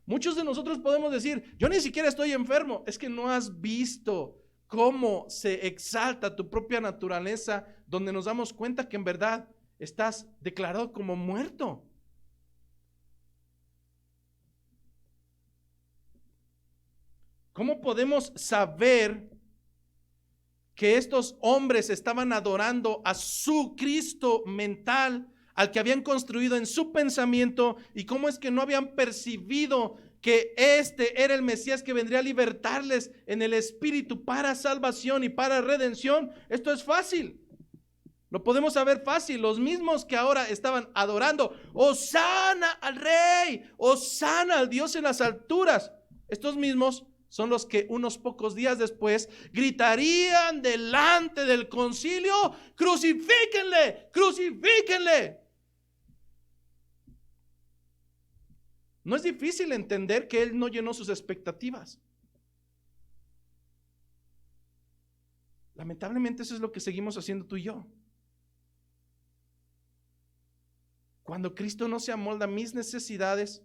Muchos de nosotros podemos decir: yo ni siquiera estoy enfermo. Es que no has visto cómo se exalta tu propia naturaleza, donde nos damos cuenta que en verdad estás declarado como muerto. ¿Cómo podemos saber que estos hombres estaban adorando a su Cristo mental, al que habían construido en su pensamiento? ¿Y cómo es que no habían percibido que este era el Mesías que vendría a libertarles en el espíritu para salvación y para redención? Esto es fácil. Lo podemos saber fácil. Los mismos que ahora estaban adorando: Hosana al Rey, Hosana al Dios en las alturas. Estos mismos son los que unos pocos días después gritarían delante del concilio: crucifíquenle, crucifíquenle. No es difícil entender que Él no llenó sus expectativas. Lamentablemente eso es lo que seguimos haciendo tú y yo. Cuando Cristo no se amolda a mis necesidades,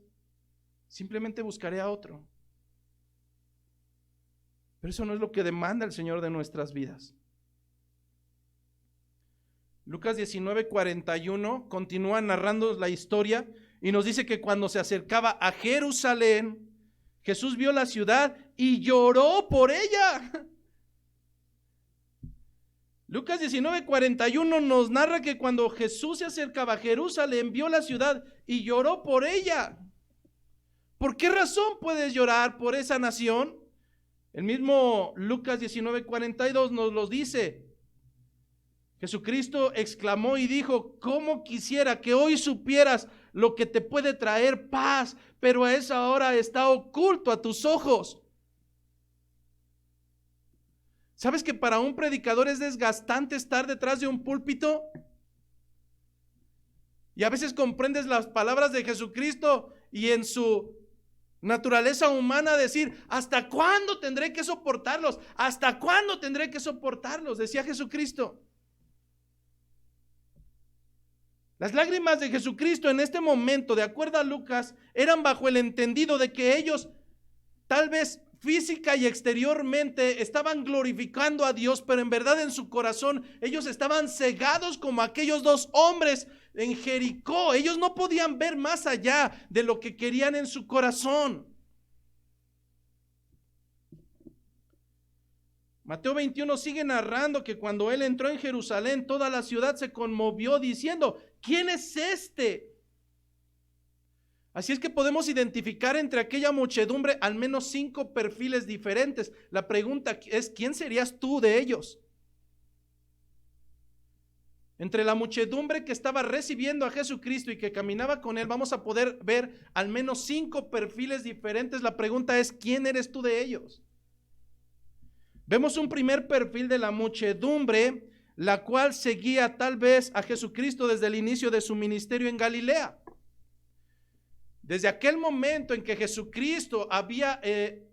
simplemente buscaré a otro. Pero eso no es lo que demanda el Señor de nuestras vidas. Lucas 19:41 continúa narrando la historia y nos dice que cuando se acercaba a Jerusalén, Jesús vio la ciudad y lloró por ella. Lucas 19:41 nos narra que cuando Jesús se acercaba a Jerusalén, vio la ciudad y lloró por ella. ¿Por qué razón puedes llorar por esa nación? El mismo Lucas 19:42 nos lo dice. Jesucristo exclamó y dijo: cómo quisiera que hoy supieras lo que te puede traer paz, pero a esa hora está oculto a tus ojos. ¿Sabes que para un predicador es desgastante estar detrás de un púlpito? Y a veces comprendes las palabras de Jesucristo y en su naturaleza humana decir: ¿hasta cuándo tendré que soportarlos? ¿Hasta cuándo tendré que soportarlos?, decía Jesucristo. Las lágrimas de Jesucristo en este momento, de acuerdo a Lucas, eran bajo el entendido de que ellos, tal vez física y exteriormente, estaban glorificando a Dios, pero en verdad en su corazón ellos estaban cegados como aquellos dos hombres en Jericó. Ellos no podían ver más allá de lo que querían en su corazón. Mateo 21 sigue narrando que cuando él entró en Jerusalén, toda la ciudad se conmovió diciendo, ¿quién es este? Así es que podemos identificar entre aquella muchedumbre al menos 5 perfiles diferentes. La pregunta es, ¿quién serías tú de ellos? Entre la muchedumbre que estaba recibiendo a Jesucristo y que caminaba con él, vamos a poder ver al menos 5 perfiles diferentes. La pregunta es, ¿quién eres tú de ellos? Vemos un primer perfil de la muchedumbre, la cual seguía tal vez a Jesucristo desde el inicio de su ministerio en Galilea. Desde aquel momento en que Jesucristo había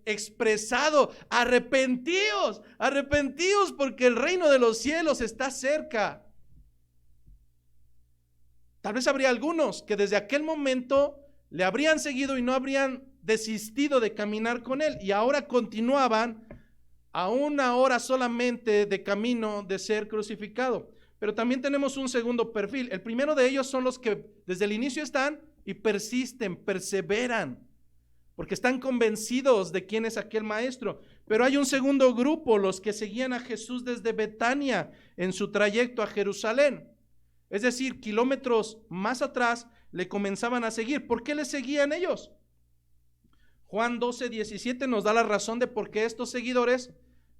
expresado, arrepentíos, arrepentíos porque el reino de los cielos está cerca. Tal vez habría algunos que desde aquel momento le habrían seguido y no habrían desistido de caminar con él y ahora continuaban a una hora solamente de camino de ser crucificado. Pero también tenemos un segundo perfil. El primero de ellos son los que desde el inicio están y persisten, perseveran, porque están convencidos de quién es aquel maestro. Pero hay un segundo grupo, los que seguían a Jesús desde Betania en su trayecto a Jerusalén. Es decir, kilómetros más atrás le comenzaban a seguir. ¿Por qué le seguían ellos? Juan 12:17 nos da la razón de por qué estos seguidores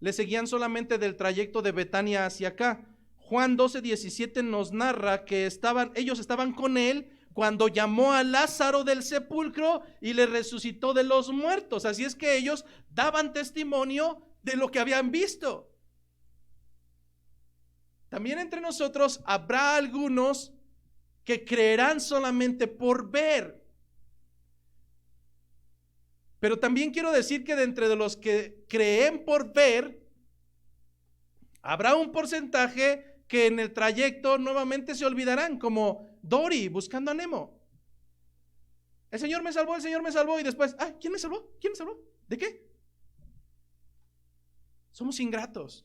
le seguían solamente del trayecto de Betania hacia acá. Juan 12:17 nos narra que ellos estaban con él cuando llamó a Lázaro del sepulcro y le resucitó de los muertos. Así es que ellos daban testimonio de lo que habían visto. También entre nosotros habrá algunos que creerán solamente por ver. Pero también quiero decir que de entre los que creen por ver, habrá un porcentaje que en el trayecto nuevamente se olvidarán, como Dory buscando a Nemo. El Señor me salvó, y después, ¿quién me salvó? ¿Quién me salvó? ¿De qué? Somos ingratos.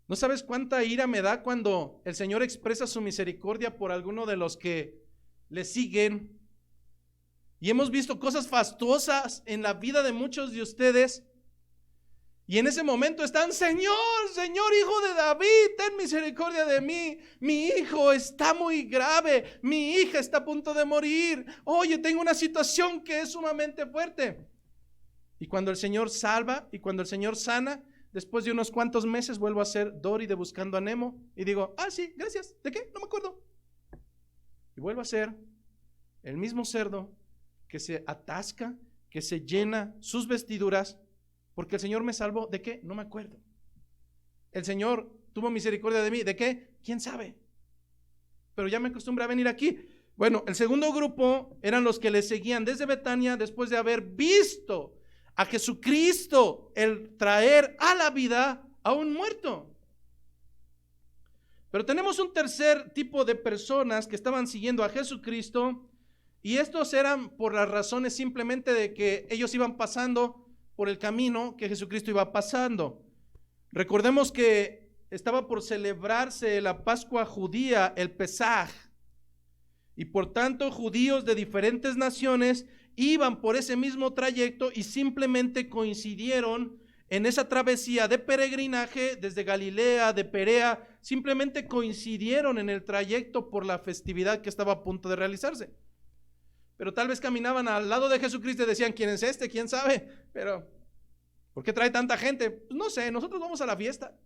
¿No sabes cuánta ira me da cuando el Señor expresa su misericordia por alguno de los que le siguen? Y hemos visto cosas fastuosas en la vida de muchos de ustedes. Y en ese momento están, Señor, hijo de David, ten misericordia de mí. Mi hijo está muy grave. Mi hija está a punto de morir. Oye, tengo una situación que es sumamente fuerte. Y cuando el Señor salva y cuando el Señor sana, después de unos cuantos meses vuelvo a ser Dory de Buscando a Nemo. Y digo, sí, gracias. ¿De qué? No me acuerdo. Y vuelvo a ser el mismo cerdo que se atasca, que se llena sus vestiduras, porque el Señor me salvó. ¿De qué? No me acuerdo. El Señor tuvo misericordia de mí. ¿De qué? ¿Quién sabe? Pero ya me acostumbré a venir aquí. Bueno, el segundo grupo eran los que le seguían desde Betania después de haber visto a Jesucristo el traer a la vida a un muerto. Pero tenemos un tercer tipo de personas que estaban siguiendo a Jesucristo. Y estos eran por las razones simplemente de que ellos iban pasando por el camino que Jesucristo iba pasando. Recordemos que estaba por celebrarse la Pascua judía, el Pesaj. Y por tanto, judíos de diferentes naciones iban por ese mismo trayecto y simplemente coincidieron en esa travesía de peregrinaje desde Galilea, de Perea. Simplemente coincidieron en el trayecto por la festividad que estaba a punto de realizarse. Pero tal vez caminaban al lado de Jesucristo y decían, ¿quién es este? ¿Quién sabe? Pero, ¿por qué trae tanta gente? Pues no sé, nosotros vamos a la fiesta.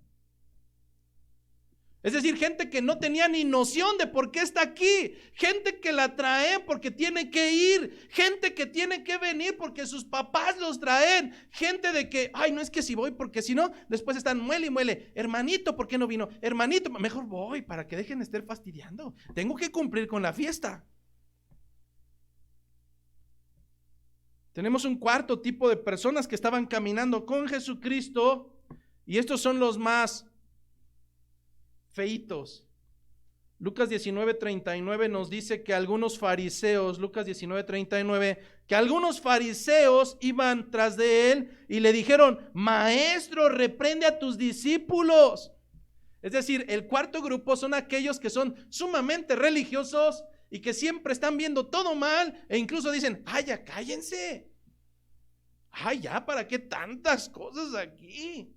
Es decir, gente que no tenía ni noción de por qué está aquí, gente que la traen porque tiene que ir, gente que tiene que venir porque sus papás los traen, gente de que, no es que si voy porque si no, después están muele y muele, hermanito, ¿por qué no vino? Hermanito, mejor voy para que dejen de estar fastidiando, tengo que cumplir con la fiesta. Tenemos un cuarto tipo de personas que estaban caminando con Jesucristo y estos son los más feitos. Lucas 19:39 nos dice que algunos fariseos, Lucas 19:39, que algunos fariseos iban tras de él y le dijeron, maestro, reprende a tus discípulos. Es decir, el cuarto grupo son aquellos que son sumamente religiosos y que siempre están viendo todo mal e incluso dicen, ya cállense, Ay, ya, ¿para qué tantas cosas aquí?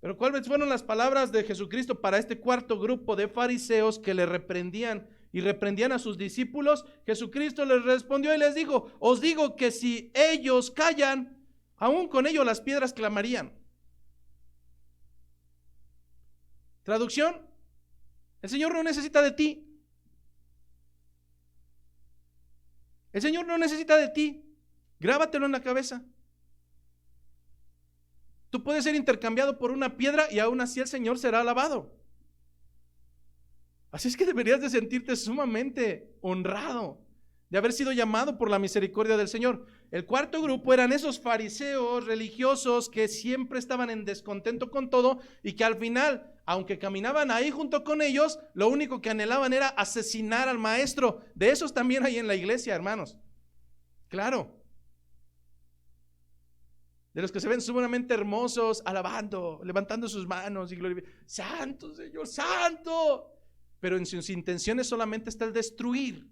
Pero ¿cuáles fueron las palabras de Jesucristo para este cuarto grupo de fariseos que le reprendían y reprendían a sus discípulos? Jesucristo les respondió y les dijo: os digo que si ellos callan, aún con ellos las piedras clamarían. Traducción: el Señor no necesita de ti. El Señor no necesita de ti. Grábatelo en la cabeza. Tú puedes ser intercambiado por una piedra y aún así el Señor será alabado. Así es que deberías de sentirte sumamente honrado de haber sido llamado por la misericordia del Señor. El cuarto grupo eran esos fariseos religiosos que siempre estaban en descontento con todo y que al final, aunque caminaban ahí junto con ellos, lo único que anhelaban era asesinar al maestro. De esos también hay en la iglesia, hermanos. Claro. De los que se ven sumamente hermosos, alabando, levantando sus manos y glorificando: santo Señor, santo. Pero en sus intenciones solamente está el destruir,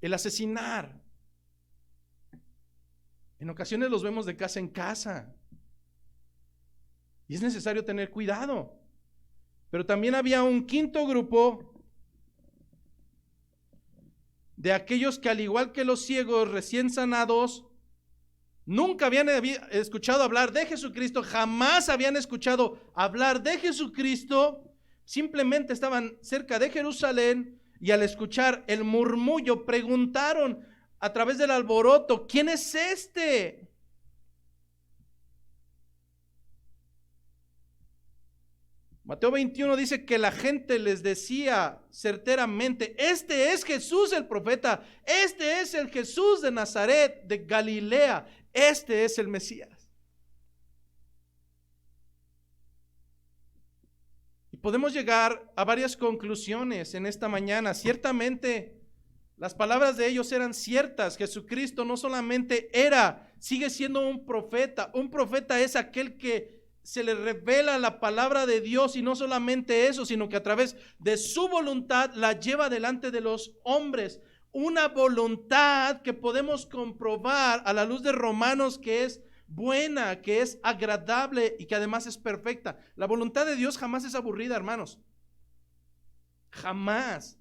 el asesinar. En ocasiones los vemos de casa en casa. Y es necesario tener cuidado. Pero también había un quinto grupo de aquellos que, al igual que los ciegos recién sanados, nunca habían escuchado hablar de Jesucristo, jamás habían escuchado hablar de Jesucristo, simplemente estaban cerca de Jerusalén y al escuchar el murmullo preguntaron a través del alboroto: ¿quién es este? Mateo 21 dice que la gente les decía certeramente: este es Jesús el profeta, este es el Jesús de Nazaret, de Galilea, este es el Mesías. Y podemos llegar a varias conclusiones en esta mañana. Ciertamente las palabras de ellos eran ciertas. Jesucristo no solamente sigue siendo un profeta. Un profeta es aquel que se le revela la palabra de Dios, y no solamente eso, sino que a través de su voluntad la lleva delante de los hombres. Una voluntad que podemos comprobar a la luz de Romanos que es buena, que es agradable y que además es perfecta. La voluntad de Dios jamás es aburrida, hermanos. Jamás.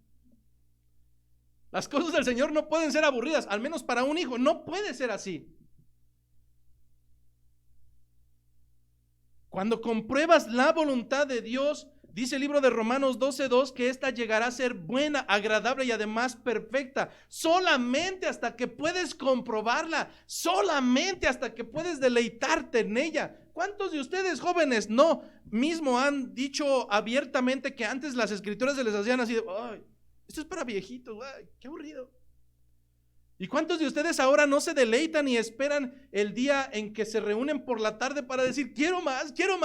Las cosas del Señor no pueden ser aburridas, al menos para un hijo. No puede ser así. Cuando compruebas la voluntad de Dios, dice el libro de Romanos 12:2 que ésta llegará a ser buena, agradable y además perfecta. Solamente hasta que puedes comprobarla, solamente hasta que puedes deleitarte en ella. ¿Cuántos de ustedes, jóvenes, no mismo han dicho abiertamente que antes las escrituras se les hacían así de: ay, esto es para viejitos, ay, qué aburrido? ¿Y cuántos de ustedes ahora no se deleitan y esperan el día en que se reúnen por la tarde para decir: quiero más, quiero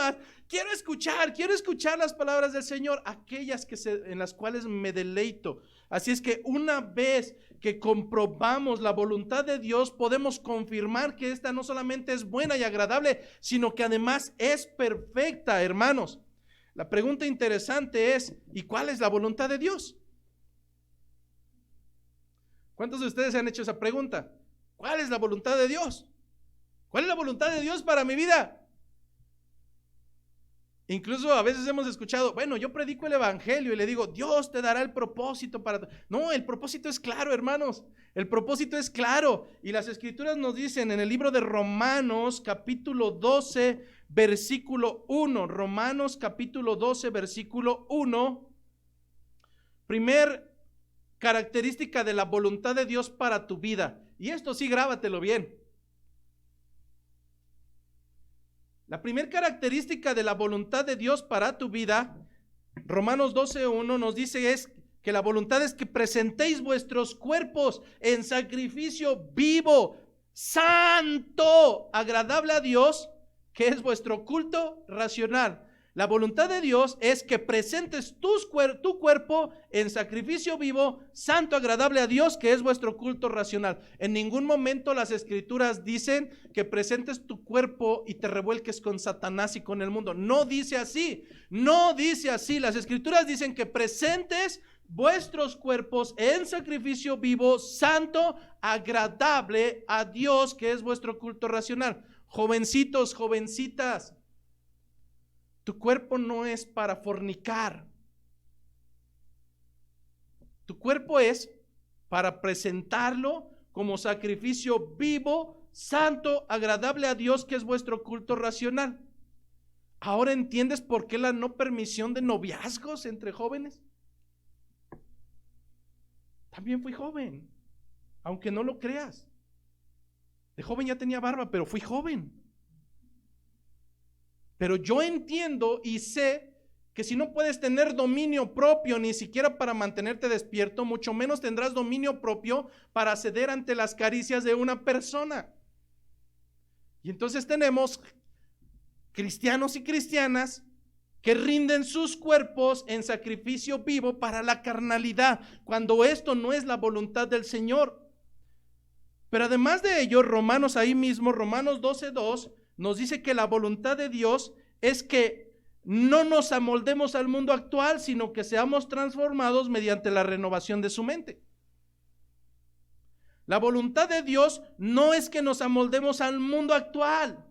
escuchar las palabras del Señor, aquellas en las cuales me deleito? Así es que una vez que comprobamos la voluntad de Dios, podemos confirmar que esta no solamente es buena y agradable, sino que además es perfecta, hermanos. La pregunta interesante es: ¿y cuál es la voluntad de Dios? ¿Cuántos de ustedes se han hecho esa pregunta? ¿Cuál es la voluntad de Dios? ¿Cuál es la voluntad de Dios para mi vida? Incluso a veces hemos escuchado: bueno, yo predico el evangelio y le digo: Dios te dará el propósito para... No, el propósito es claro, hermanos. El propósito es claro. Y las escrituras nos dicen en el libro de Romanos, capítulo 12, versículo 1. Romanos, capítulo 12, versículo 1. Primer característica de la voluntad de Dios para tu vida. Y esto sí, grábatelo bien. La primera característica de la voluntad de Dios para tu vida, Romanos 12:1 nos dice, es que la voluntad es que presentéis vuestros cuerpos en sacrificio vivo, santo, agradable a Dios, que es vuestro culto racional. La voluntad de Dios es que presentes tu cuerpo en sacrificio vivo, santo, agradable a Dios, que es vuestro culto racional. En ningún momento las escrituras dicen que presentes tu cuerpo y te revuelques con Satanás y con el mundo. No dice así, no dice así. Las escrituras dicen que presentes vuestros cuerpos en sacrificio vivo, santo, agradable a Dios, que es vuestro culto racional. Jovencitos, jovencitas, tu cuerpo no es para fornicar. Tu cuerpo es para presentarlo como sacrificio vivo, santo, agradable a Dios, que es vuestro culto racional. ¿Ahora entiendes por qué la no permisión de noviazgos entre jóvenes? También fui joven, aunque no lo creas. De joven ya tenía barba, pero fui joven. Pero yo entiendo y sé que si no puedes tener dominio propio ni siquiera para mantenerte despierto, mucho menos tendrás dominio propio para ceder ante las caricias de una persona. Y entonces tenemos cristianos y cristianas que rinden sus cuerpos en sacrificio vivo para la carnalidad, cuando esto no es la voluntad del Señor. Pero además de ello, Romanos 12:2 nos dice que la voluntad de Dios es que no nos amoldemos al mundo actual, sino que seamos transformados mediante la renovación de su mente. La voluntad de Dios no es que nos amoldemos al mundo actual,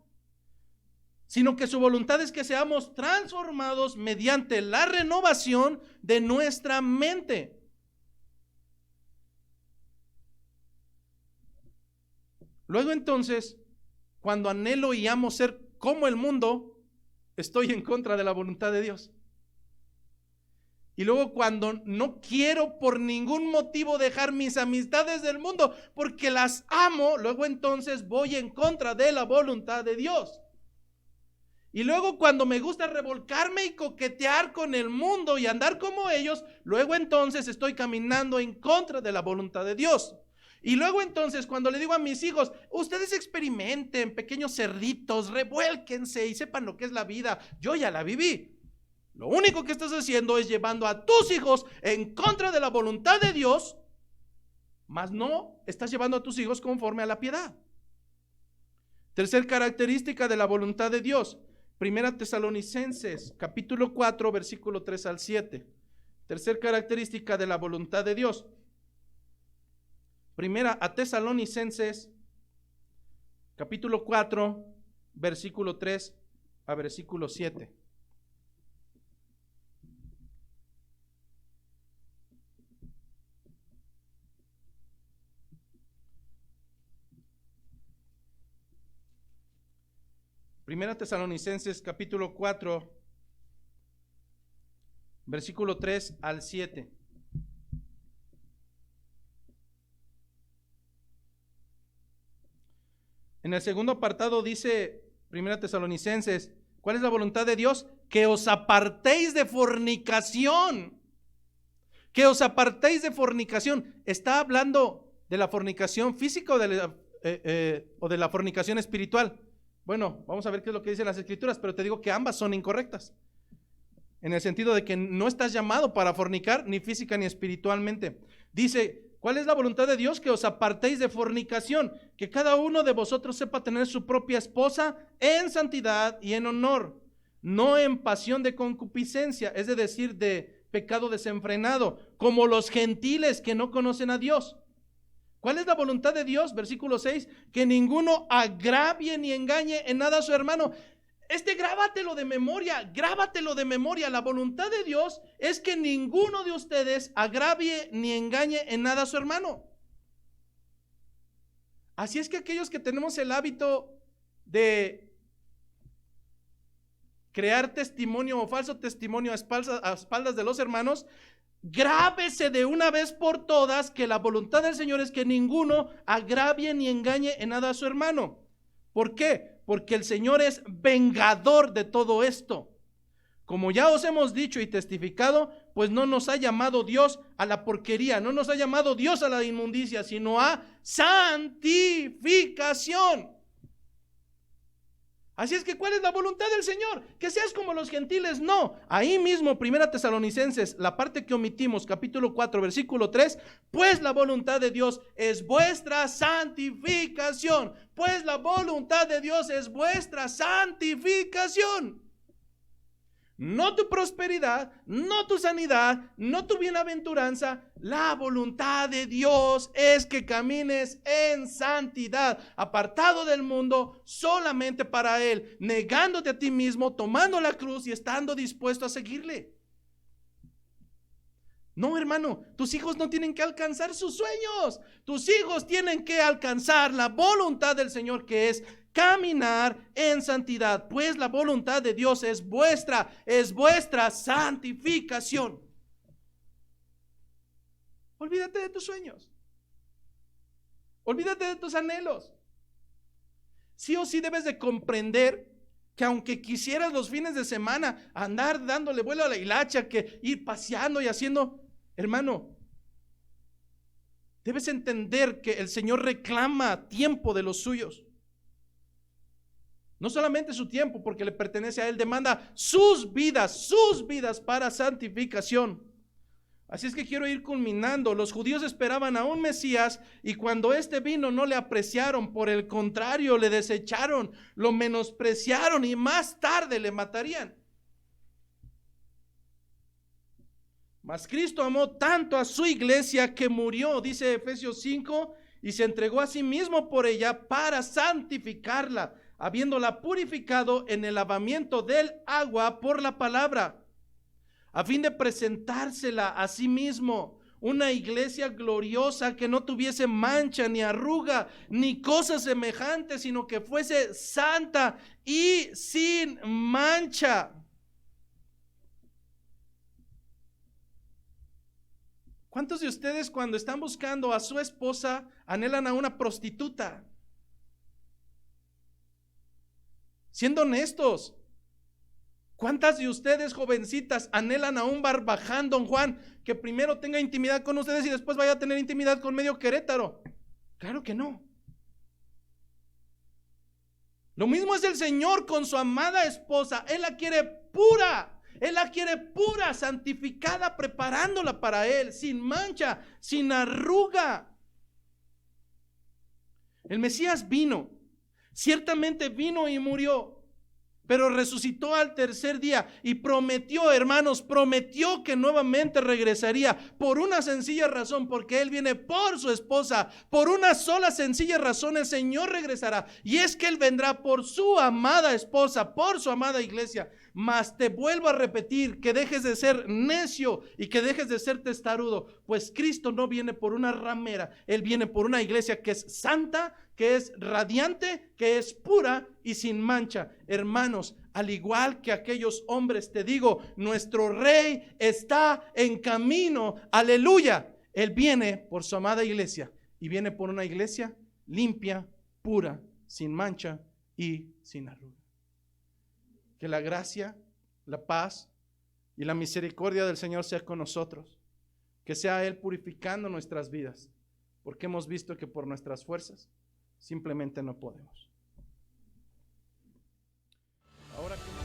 sino que su voluntad es que seamos transformados mediante la renovación de nuestra mente. Luego entonces, cuando anhelo y amo ser como el mundo, estoy en contra de la voluntad de Dios. Y luego cuando no quiero por ningún motivo dejar mis amistades del mundo porque las amo, luego entonces voy en contra de la voluntad de Dios. Y luego cuando me gusta revolcarme y coquetear con el mundo y andar como ellos, luego entonces estoy caminando en contra de la voluntad de Dios. Y luego entonces cuando le digo a mis hijos, ustedes experimenten, pequeños cerditos, revuélquense y sepan lo que es la vida, yo ya la viví. Lo único que estás haciendo es llevando a tus hijos en contra de la voluntad de Dios, mas no estás llevando a tus hijos conforme a la piedad. Tercer característica de la voluntad de Dios, 1 Tesalonicenses, capítulo 4, versículo 3 al 7. Tercer característica de la voluntad de Dios. 1 Tesalonicenses, capítulo 4, versículo 3 a versículo 7. Primera Tesalonicenses capítulo 4, versículo 3 al 7. En el segundo apartado dice Primera Tesalonicenses, ¿cuál es la voluntad de Dios? Que os apartéis de fornicación. Que os apartéis de fornicación. ¿Está hablando de la fornicación física o de la fornicación espiritual? Bueno, vamos a ver qué es lo que dicen las escrituras, pero te digo que ambas son incorrectas. En el sentido de que no estás llamado para fornicar, ni física ni espiritualmente. Dice, ¿cuál es la voluntad de Dios? Que os apartéis de fornicación, que cada uno de vosotros sepa tener su propia esposa en santidad y en honor, no en pasión de concupiscencia, es decir, de pecado desenfrenado, como los gentiles que no conocen a Dios. ¿Cuál es la voluntad de Dios? Versículo 6, que ninguno agravie ni engañe en nada a su hermano. Grábatelo de memoria, grábatelo de memoria. La voluntad de Dios es que ninguno de ustedes agravie ni engañe en nada a su hermano. Así es que aquellos que tenemos el hábito de crear testimonio o falso testimonio a espaldas de los hermanos, grábese de una vez por todas que la voluntad del Señor es que ninguno agravie ni engañe en nada a su hermano. ¿Por qué? Porque el Señor es vengador de todo esto. Como ya os hemos dicho y testificado, pues no nos ha llamado Dios a la porquería, no nos ha llamado Dios a la inmundicia, sino a santificación. Así es que, ¿cuál es la voluntad del Señor? Que seas como los gentiles. No, ahí mismo, 1 Tesalonicenses, la parte que omitimos, capítulo 4, versículo 3, pues la voluntad de Dios es vuestra santificación. Pues la voluntad de Dios es vuestra santificación. no tu prosperidad, no tu sanidad, no tu bienaventuranza. La voluntad de Dios es que camines en santidad, apartado del mundo, solamente para Él, negándote a ti mismo, tomando la cruz y estando dispuesto a seguirle. No, hermano, tus hijos no tienen que alcanzar sus sueños. Tus hijos tienen que alcanzar la voluntad del Señor, que es caminar en santidad, pues la voluntad de Dios es vuestra santificación. Olvídate de tus sueños. Olvídate de tus anhelos. Sí o sí debes de comprender que aunque quisieras los fines de semana andar dándole vuelo a la hilacha, que ir paseando y haciendo, hermano, debes entender que el Señor reclama tiempo de los suyos. No solamente su tiempo, porque le pertenece a Él, demanda sus vidas para santificación. Así es que quiero ir culminando. Los judíos esperaban a un Mesías y cuando este vino no le apreciaron, por el contrario, le desecharon, lo menospreciaron y más tarde le matarían. Mas Cristo amó tanto a su iglesia que murió, dice Efesios 5, y se entregó a sí mismo por ella para santificarla, habiéndola purificado en el lavamiento del agua por la palabra, a fin de presentársela a sí mismo, una iglesia gloriosa que no tuviese mancha, ni arruga, ni cosa semejante, sino que fuese santa y sin mancha. ¿Cuántos de ustedes cuando están buscando a su esposa anhelan a una prostituta? Siendo honestos, ¿cuántas de ustedes, jovencitas, anhelan a un Barbaján, Don Juan, que primero tenga intimidad con ustedes y después vaya a tener intimidad con medio Querétaro? Claro que no. Lo mismo es el Señor con su amada esposa. Él la quiere pura. Él la quiere pura, santificada, preparándola para Él, sin mancha, sin arruga. El Mesías vino, ciertamente vino y murió, pero resucitó al tercer día y prometió, hermanos, prometió que nuevamente regresaría por una sencilla razón, porque Él viene por su esposa. Por una sola sencilla razón el Señor regresará, y es que Él vendrá por su amada esposa, por su amada iglesia. Mas te vuelvo a repetir, que dejes de ser necio y que dejes de ser testarudo, pues Cristo no viene por una ramera, Él viene por una iglesia que es santa, que es radiante, que es pura y sin mancha. Hermanos, al igual que aquellos hombres, te digo, nuestro Rey está en camino, aleluya. Él viene por su amada iglesia y viene por una iglesia limpia, pura, sin mancha y sin arruga. Que la gracia, la paz y la misericordia del Señor sea con nosotros. Que sea Él purificando nuestras vidas, porque hemos visto que por nuestras fuerzas simplemente no podemos. Ahora que